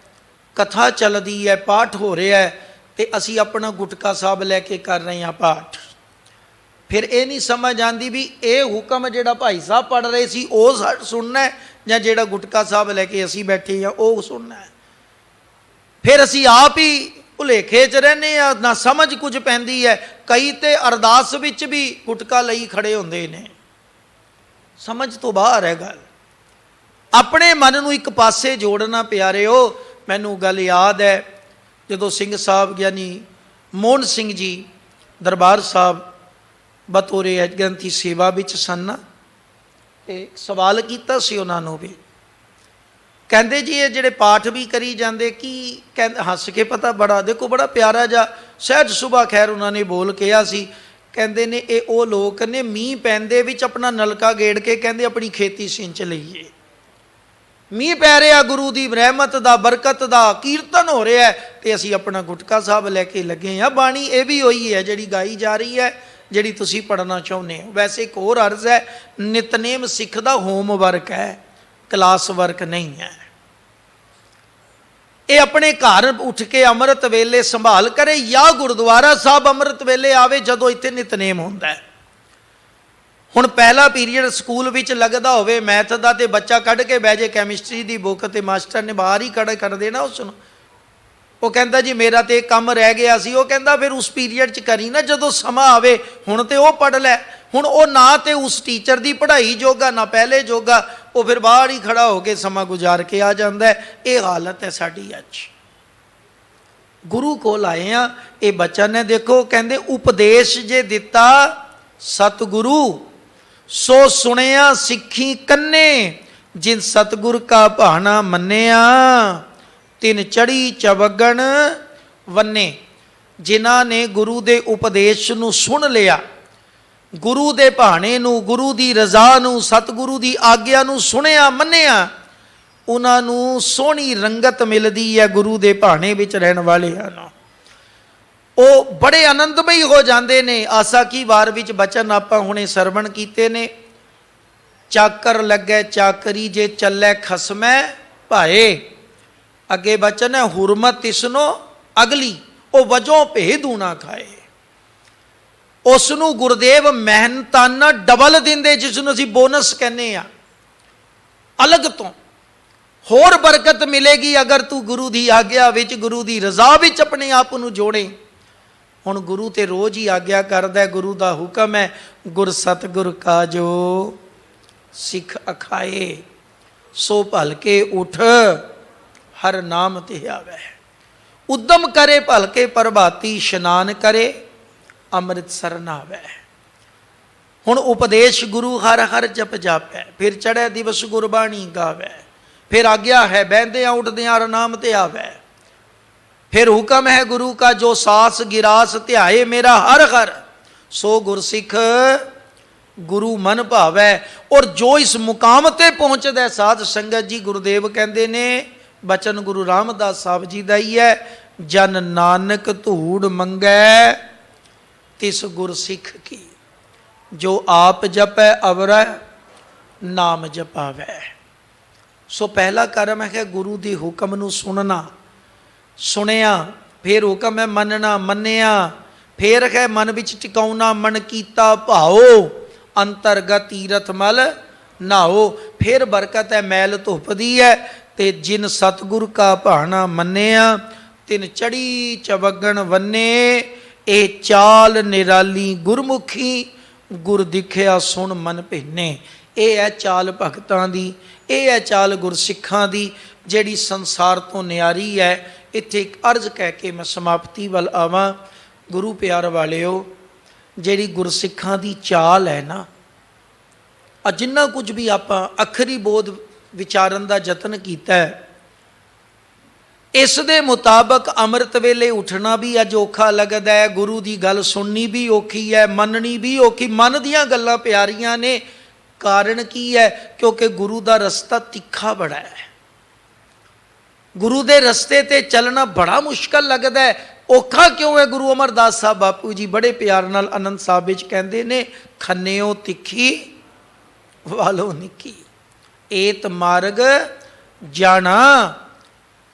ਕਥਾ ਚੱਲਦੀ ਹੈ, ਪਾਠ ਹੋ ਰਿਹਾ ਹੈ, ਤੇ ਅਸੀਂ ਆਪਣਾ ਗੁਟਕਾ ਸਾਹਿਬ ਲੈ ਕੇ ਕਰ ਰਹੇ ਹਾਂ ਪਾਠ। ਫਿਰ ਇਹ ਨਹੀਂ ਸਮਝ ਆਉਂਦੀ ਵੀ ਇਹ ਹੁਕਮ ਜਿਹੜਾ ਭਾਈ ਸਾਹਿਬ ਪੜ੍ਹ ਰਹੇ ਸੀ ਉਹ ਸੁਣਨਾ ਹੈ ਜਾਂ ਜਿਹੜਾ ਗੁਟਕਾ ਸਾਹਿਬ ਲੈ ਕੇ ਅਸੀਂ ਬੈਠੇ ਹਾਂ ਉਹ ਸੁਣਨਾ ਹੈ। ਫਿਰ ਅਸੀਂ ਆਪ ਹੀ ਭੁਲੇਖੇ 'ਚ ਰਹਿੰਦੇ ਆ, ਨਾ ਸਮਝ ਕੁਝ ਪੈਂਦੀ ਹੈ। ਕਈ ਤੇ ਅਰਦਾਸ ਵਿੱਚ ਵੀ ਗੁਟਕਾ ਲਈ ਖੜੇ ਹੁੰਦੇ ਨੇ, ਸਮਝ ਤੋਂ ਬਾਹਰ ਹੈ ਗੱਲ। ਆਪਣੇ ਮਨ ਨੂੰ ਇੱਕ ਪਾਸੇ ਜੋੜਨਾ ਪਿਆਰਿਓ। ਮੈਨੂੰ ਗੱਲ ਯਾਦ ਹੈ ਜਦੋਂ ਸਿੰਘ ਸਾਹਿਬ ਗਿਆਨੀ ਮੋਹਨ ਸਿੰਘ ਜੀ ਦਰਬਾਰ ਸਾਹਿਬ ਬਤੌਰੇ ਗ੍ਰੰਥੀ ਸੇਵਾ ਵਿੱਚ ਸਨ, ਤੇ ਸਵਾਲ ਕੀਤਾ ਸੀ ਉਹਨਾਂ ਨੂੰ ਵੀ, ਕਹਿੰਦੇ ਜੀ ਇਹ ਜਿਹੜੇ ਪਾਠ ਵੀ ਕਰੀ ਜਾਂਦੇ ਕੀ, ਕਹਿੰਦੇ ਹੱਸ ਕੇ ਪਤਾ ਬੜਾ ਦੇਖੋ ਬੜਾ ਪਿਆਰਾ ਜਿਹਾ ਸਹਿਜ ਸੁਭਾ ਖੈਰ ਉਹਨਾਂ ਨੇ ਬੋਲ ਕਿਹਾ ਸੀ। ਕਹਿੰਦੇ ਨੇ ਇਹ ਉਹ ਲੋਕ ਨੇ ਮੀਂਹ ਪੈਂਦੇ ਵਿੱਚ ਆਪਣਾ ਨਲਕਾ ਗੇੜ ਕੇ ਕਹਿੰਦੇ ਆਪਣੀ ਖੇਤੀ ਸਿੰਚ ਲਈਏ। ਮੀਂਹ ਪੈ ਰਿਹਾ, ਗੁਰੂ ਦੀ ਰਹਿਮਤ ਦਾ ਬਰਕਤ ਦਾ ਕੀਰਤਨ ਹੋ ਰਿਹਾ, ਤੇ ਅਸੀਂ ਆਪਣਾ ਗੁਟਕਾ ਸਾਹਿਬ ਲੈ ਕੇ ਲੱਗੇ ਹਾਂ। ਬਾਣੀ ਇਹ ਵੀ ਹੋਈ ਹੈ ਜਿਹੜੀ ਗਾਈ ਜਾ ਰਹੀ ਹੈ, ਜਿਹੜੀ ਤੁਸੀਂ ਪੜ੍ਹਨਾ ਚਾਹੁੰਦੇ ਹੋ। ਵੈਸੇ ਇੱਕ ਹੋਰ ਅਰਜ਼ ਹੈ, ਨਿਤਨੇਮ ਸਿੱਖ ਦਾ ਹੋਮਵਰਕ ਹੈ, ਕਲਾਸ ਵਰਕ ਨਹੀਂ ਹੈ। ਇਹ ਆਪਣੇ ਘਰ ਉੱਠ ਕੇ ਅੰਮ੍ਰਿਤ ਵੇਲੇ ਸੰਭਾਲ ਕਰੇ, ਜਾਂ ਗੁਰਦੁਆਰਾ ਸਾਹਿਬ ਅੰਮ੍ਰਿਤ ਵੇਲੇ ਆਵੇ ਜਦੋਂ ਇੱਥੇ ਨਿਤਨੇਮ ਹੁੰਦਾ ਹੈ। ਹੁਣ ਪਹਿਲਾ ਪੀਰੀਅਡ ਸਕੂਲ ਵਿੱਚ ਲੱਗਦਾ ਹੋਵੇ ਮੈਥ ਦਾ, ਤੇ ਬੱਚਾ ਕੱਢ ਕੇ ਬਹਿ ਜੇ ਕੈਮਿਸਟਰੀ ਦੀ ਬੁੱਕ, ਤੇ ਮਾਸਟਰ ਨੇ ਬਾਹਰ ਹੀ ਕਰ ਦੇਣਾ ਉਸ ਨੂੰ। ਉਹ ਕਹਿੰਦਾ ਜੀ ਮੇਰਾ ਤੇ ਕੰਮ ਰਹਿ ਗਿਆ ਸੀ। ਉਹ ਕਹਿੰਦਾ ਫਿਰ ਉਸ ਪੀਰੀਅਡ 'ਚ ਕਰੀ ਨਾ, ਜਦੋਂ ਸਮਾਂ ਆਵੇ। ਹੁਣ ਤੇ ਉਹ ਪੜ੍ਹ ਲੈ। ਹੁਣ ਉਹ ਨਾ ਤੇ ਉਸ ਟੀਚਰ ਦੀ ਪੜ੍ਹਾਈ ਜੋਗਾ, ਨਾ ਪਹਿਲੇ ਜੋਗਾ, ਉਹ ਫਿਰ ਬਾਹਰ ਹੀ ਖੜਾ ਹੋ ਕੇ ਸਮਾਂ ਗੁਜ਼ਾਰ ਕੇ ਆ ਜਾਂਦਾ ਹੈ। ਇਹ ਹਾਲਤ ਹੈ ਸਾਡੀ ਅੱਜ। ਗੁਰੂ ਕੋਲ ਆਏ ਆ, ਇਹ ਬਚਨ ਨੇ ਦੇਖੋ, ਕਹਿੰਦੇ ਉਪਦੇਸ਼ ਜੇ ਦਿੱਤਾ ਸਤਿਗੁਰੂ, ਸੋ ਸੁਣਿਆ ਸਿੱਖੀ ਕੰਨੇ, ਜਿਨ ਸਤਿਗੁਰ ਕਾ ਭਾਣਾ ਮੰਨਿਆ, ਤਿਨ ਚੜੀ ਚਵਗਣ ਵੰਨੇ। ਜਿਨ੍ਹਾਂ ਨੇ ਗੁਰੂ ਦੇ ਉਪਦੇਸ਼ ਨੂੰ ਸੁਣ ਲਿਆ, ਗੁਰੂ ਦੇ ਭਾਣੇ ਨੂੰ, ਗੁਰੂ ਦੀ ਰਜ਼ਾ ਨੂੰ, ਸਤਿਗੁਰੂ ਦੀ ਆਗਿਆ ਨੂੰ ਸੁਣਿਆ ਮੰਨਿਆ, ਉਹਨਾਂ ਨੂੰ ਸੋਹਣੀ ਰੰਗਤ ਮਿਲਦੀ ਹੈ ਗੁਰੂ ਦੇ ਭਾਣੇ ਵਿੱਚ ਰਹਿਣ ਵਾਲਿਆਂ ਨੂੰ। ਉਹ ਬੜੇ ਆਨੰਦਮਈ ਹੋ ਜਾਂਦੇ ਨੇ। ਆਸਾ ਕੀ ਵਾਰ ਵਿੱਚ ਬਚਨ ਆਪਾਂ ਹੁਣੇ ਸਰਵਣ ਕੀਤੇ ਨੇ, ਚਾਕਰ ਲੱਗੈ ਚਾਕਰੀ ਜੇ ਚੱਲੈ ਖਸਮੈ ਭਾਏ। ਅੱਗੇ ਬਚਨ ਹੈ ਹੁਰਮਤ ਇਸਨੋ ਅਗਲੀ, ਉਹ ਵਜੋਂ ਭੇਦੂ ਨਾ ਖਾਏ। ਉਸ ਨੂੰ ਗੁਰਦੇਵ ਮਿਹਨਤਾਨਾ ਡਬਲ ਦਿੰਦੇ, ਜਿਸ ਨੂੰ ਅਸੀਂ ਬੋਨਸ ਕਹਿੰਦੇ ਆ, ਅਲੱਗ ਤੋਂ ਹੋਰ ਬਰਕਤ ਮਿਲੇਗੀ ਅਗਰ ਤੂੰ ਗੁਰੂ ਦੀ ਆਗਿਆ ਵਿੱਚ, ਗੁਰੂ ਦੀ ਰਜ਼ਾ ਵਿੱਚ ਆਪਣੇ ਆਪ ਨੂੰ ਜੋੜੇ। ਹੁਣ ਗੁਰੂ ਤੇ ਰੋਜ਼ ਹੀ ਆਗਿਆ ਕਰਦਾ, ਗੁਰੂ ਦਾ ਹੁਕਮ ਹੈ, ਗੁਰ ਸਤਿਗੁਰ ਕਾ ਜੋ ਸਿੱਖ ਅਖਾਏ, ਸੋ ਭਲ ਕੇ ਉਠ ਹਰ ਨਾਮ ਤੇ ਆਵੈ। ਉਦਮ ਕਰੇ ਭਲ ਕੇ ਪ੍ਰਭਾਤੀ, ਇਸ਼ਨਾਨ ਕਰੇ ਅੰਮ੍ਰਿਤਸਰ ਨਾਵੈ। ਹੁਣ ਉਪਦੇਸ਼ ਗੁਰੂ ਹਰ ਹਰ ਜਪ ਜਾਪੈ, ਫਿਰ ਚੜ੍ਹੈ ਦਿਵਸ ਗੁਰਬਾਣੀ ਗਾਵੈ, ਫਿਰ ਆਗਿਆ ਹੈ ਬਹਿੰਦਿਆਂ ਉੱਠਦਿਆਂ ਹਰ ਨਾਮ ਤੇ ਆਵੈ। ਫਿਰ ਹੁਕਮ ਹੈ ਗੁਰੂ ਕਾ ਜੋ ਸਾਸ ਗਿਰਾਸ ਧਿਆਏ ਮੇਰਾ ਹਰ ਹਰ, ਸੋ ਗੁਰਸਿੱਖ ਗੁਰੂ ਮਨ ਭਾਵੈ। ਔਰ ਜੋ ਇਸ ਮੁਕਾਮ ਤੇ ਪਹੁੰਚਦਾ ਸਾਧ ਸੰਗਤ ਜੀ, ਗੁਰਦੇਵ ਕਹਿੰਦੇ ਨੇ, ਬਚਨ ਗੁਰੂ ਰਾਮਦਾਸ ਸਾਹਿਬ ਜੀ ਦਾ ਹੀ ਹੈ, ਜਨ ਨਾਨਕ ਧੂੜ ਮੰਗੈ ਤਿਸ ਗੁਰਸਿੱਖ ਕੀ, ਜੋ ਆਪ ਜਪੈ ਅਵਰੈ ਨਾਮ ਜਪਾਵੈ। ਸੋ ਪਹਿਲਾ ਕਰਮ ਹੈ ਗੁਰੂ ਦੀ ਹੁਕਮ ਨੂੰ ਸੁਣਨਾ, ਸੁਣਿਆ, ਫਿਰ ਹੁਕਮ ਹੈ ਮੰਨਣਾ, ਮੰਨਿਆ, ਫਿਰ ਹੈ ਮਨ ਵਿੱਚ ਟਿਕਾਉਣਾ, ਮਨ ਕੀਤਾ ਭਾਓ, ਅੰਤਰਗਤ ਤੀਰਥ ਮਲ ਨਾਓ। ਫਿਰ ਬਰਕਤ ਹੈ ਮੈਲ ਧੁੱਪਦੀ ਹੈ, ਤੇ ਜਿਨ ਸਤਿਗੁਰ ਕਾ ਭਾਣਾ ਮੰਨਿਆ, ਤਿਨ ਚੜੀ ਚਵਗਣ ਵੰਨੇ। ਇਹ ਚਾਲ ਨਿਰਾਲੀ ਗੁਰਮੁਖੀ, ਗੁਰ ਦਿਖਿਆ ਸੁਣ ਮਨ ਭਿੰਨੇ। ਇਹ ਹੈ ਚਾਲ ਭਗਤਾਂ ਦੀ, ਇਹ ਹੈ ਚਾਲ ਗੁਰਸਿੱਖਾਂ ਦੀ, ਜਿਹੜੀ ਸੰਸਾਰ ਤੋਂ ਨਿਆਰੀ ਹੈ। ਇੱਥੇ ਇੱਕ ਅਰਜ਼ ਕਹਿ ਕੇ ਮੈਂ ਸਮਾਪਤੀ ਵੱਲ ਆਵਾਂ। ਗੁਰੂ ਪਿਆਰ ਵਾਲਿਓ, ਜਿਹੜੀ ਗੁਰਸਿੱਖਾਂ ਦੀ ਚਾਲ ਹੈ ਨਾ, ਜਿੰਨਾ ਕੁਝ ਵੀ ਆਪਾਂ ਅਖਰੀ ਬੋਧ ਵਿਚਾਰਨ ਦਾ ਯਤਨ ਕੀਤਾ ਹੈ, ਇਸ ਦੇ ਮੁਤਾਬਕ ਅੰਮ੍ਰਿਤ ਵੇਲੇ ਉੱਠਣਾ ਵੀ ਅੱਜ ਔਖਾ ਲੱਗਦਾ ਹੈ, ਗੁਰੂ ਦੀ ਗੱਲ ਸੁਣਨੀ ਵੀ ਔਖੀ ਹੈ, ਮੰਨਣੀ ਵੀ ਔਖੀ। ਮਨ ਦੀਆਂ ਗੱਲਾਂ ਪਿਆਰੀਆਂ ਨੇ, ਕਾਰਨ ਕੀ ਹੈ? ਕਿਉਂਕਿ ਗੁਰੂ ਦਾ ਰਸਤਾ ਤਿੱਖਾ ਬੜਾ ਹੈ। ਗੁਰੂ ਦੇ ਰਸਤੇ ਤੇ ਚੱਲਣਾ ਬੜਾ ਮੁਸ਼ਕਲ ਲੱਗਦਾ ਹੈ। ਔਖਾ ਕਿਉਂ ਹੈ? ਗੁਰੂ ਅਮਰਦਾਸ ਸਾਹਿਬ ਬਾਪੂ ਜੀ ਬੜੇ ਪਿਆਰ ਨਾਲ ਆਨੰਦ ਸਾਹਿਬ ਵਿੱਚ ਕਹਿੰਦੇ ਨੇ, ਖੰਨਿਓ ਤਿੱਖੀ ਵਾਲੋ ਨਿੱਕੀ, ਏਤ ਮਾਰਗ ਜਾਣਾ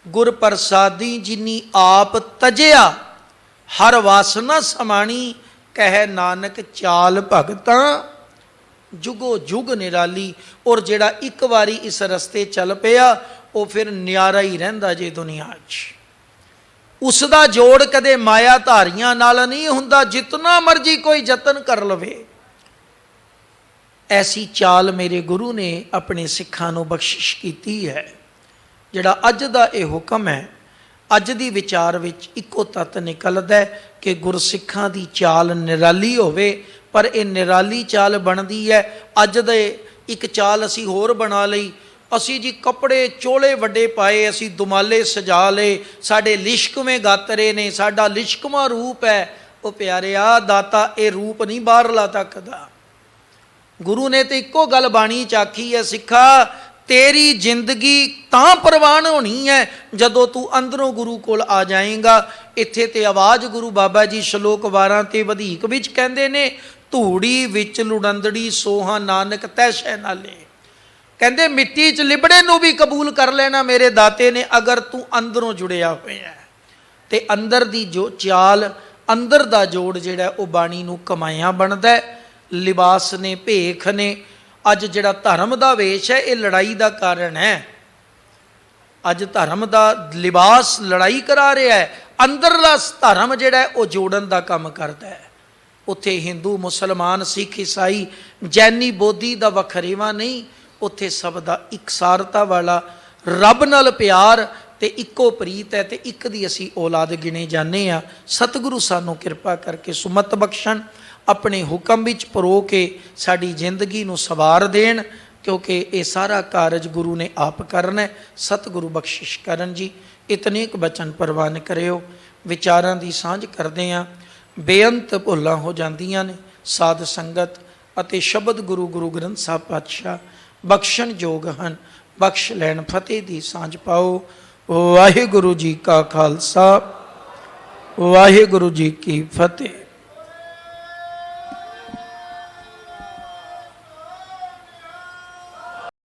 ਗੁਰ ਪ੍ਰਸਾਦੀ, ਜਿਨੀ ਆਪ ਤਜਿਆ ਹਰ ਵਾਸਨਾ ਸਮਾਣੀ, ਕਹਿ ਨਾਨਕ ਚਾਲ ਭਗਤਾਂ जुगो जुग निराली। और जिहड़ा एक वारी इस रस्ते चल पिया वो फिर न्यारा ही रहिंदा जे दुनिया 'च। उसका जोड़ कदे माया धारियां नाल नहीं हुंदा, जितना मर्जी कोई जतन कर लवे। ऐसी चाल मेरे गुरु ने अपने सिखां नूं बख्शिश कीती है। जिहड़ा अज दा ये हुक्म है, अज दी विचार विच इक्को तत्त निकलदा है कि गुरसिखां दी चाल निराली होवे, पर ये निराली चाल बनदी है। अज दे एक चाल असी होर बना लई, असी जी कपड़े चोले वड्डे पाए, असी दुमाले सजा ले, साडे लिशकवें गातरे ने, साडा लिशकवा रूप है। वो प्यारिया दाता ये रूप नहीं बाहरला तकदा। गुरु ने तो इक्को गल बाणी च आखी है, सिखा तेरी जिंदगी तां प्रवान होनी है जदों तू अंदरों गुरु कोल आ जाएगा। इत्थे ते आवाज़ गुरु बाबा जी श्लोक 12 ते वधीक विच कहंदे ने, धूड़ी विच लुड़ंदड़ी सोहा नानक तै शै नाले। कहंदे मिट्टी च लिबड़े नूं भी कबूल कर लेना मेरे दाते ने, अगर तू अंदरों जुड़िया होया है। ते अंदर दी जो चाल, अंदर दा जोड़ जिहड़ा वो बाणी नूं कमाया बनदा है। लिबास ने, भेख ने, अज जिहड़ा धर्म दा वेश है ये लड़ाई दा कारण है। अज धर्म दा लिबास लड़ाई करा रहा है, अंदरला धर्म जिहड़ा है वो जोड़न दा काम करदा है। उत्थे हिंदू मुसलमान सिख ईसाई जैनी बोधी दा वखरेवा नहीं, उत्थे सब दा इकसारता वाला रब नाल प्यार ते इक्को प्रीत है, ते एक दी असी औलाद गिने जाने आ। सतगुरु सानू कृपा करके सुमत बख्शण, अपने हुक्म विच परो के साडी जिंदगी नूं सवार देण, क्योंकि ये सारा कारज गुरु ने आप करना है। सतगुरु बख्शिश करन जी। इतने क बचन प्रवान करियो। विचारां दी सांझ करदे आ, बेअंत भुलां हो जांदियां ने। साध संगत अते शब्द गुरु गुरु ग्रंथ साहिब पातशाह बख्शण जोग हन। बख्श लैण फतेह दी सांझ पाओ। वाहिगुरु जी का खालसा, वाहिगुरु जी की फतेह।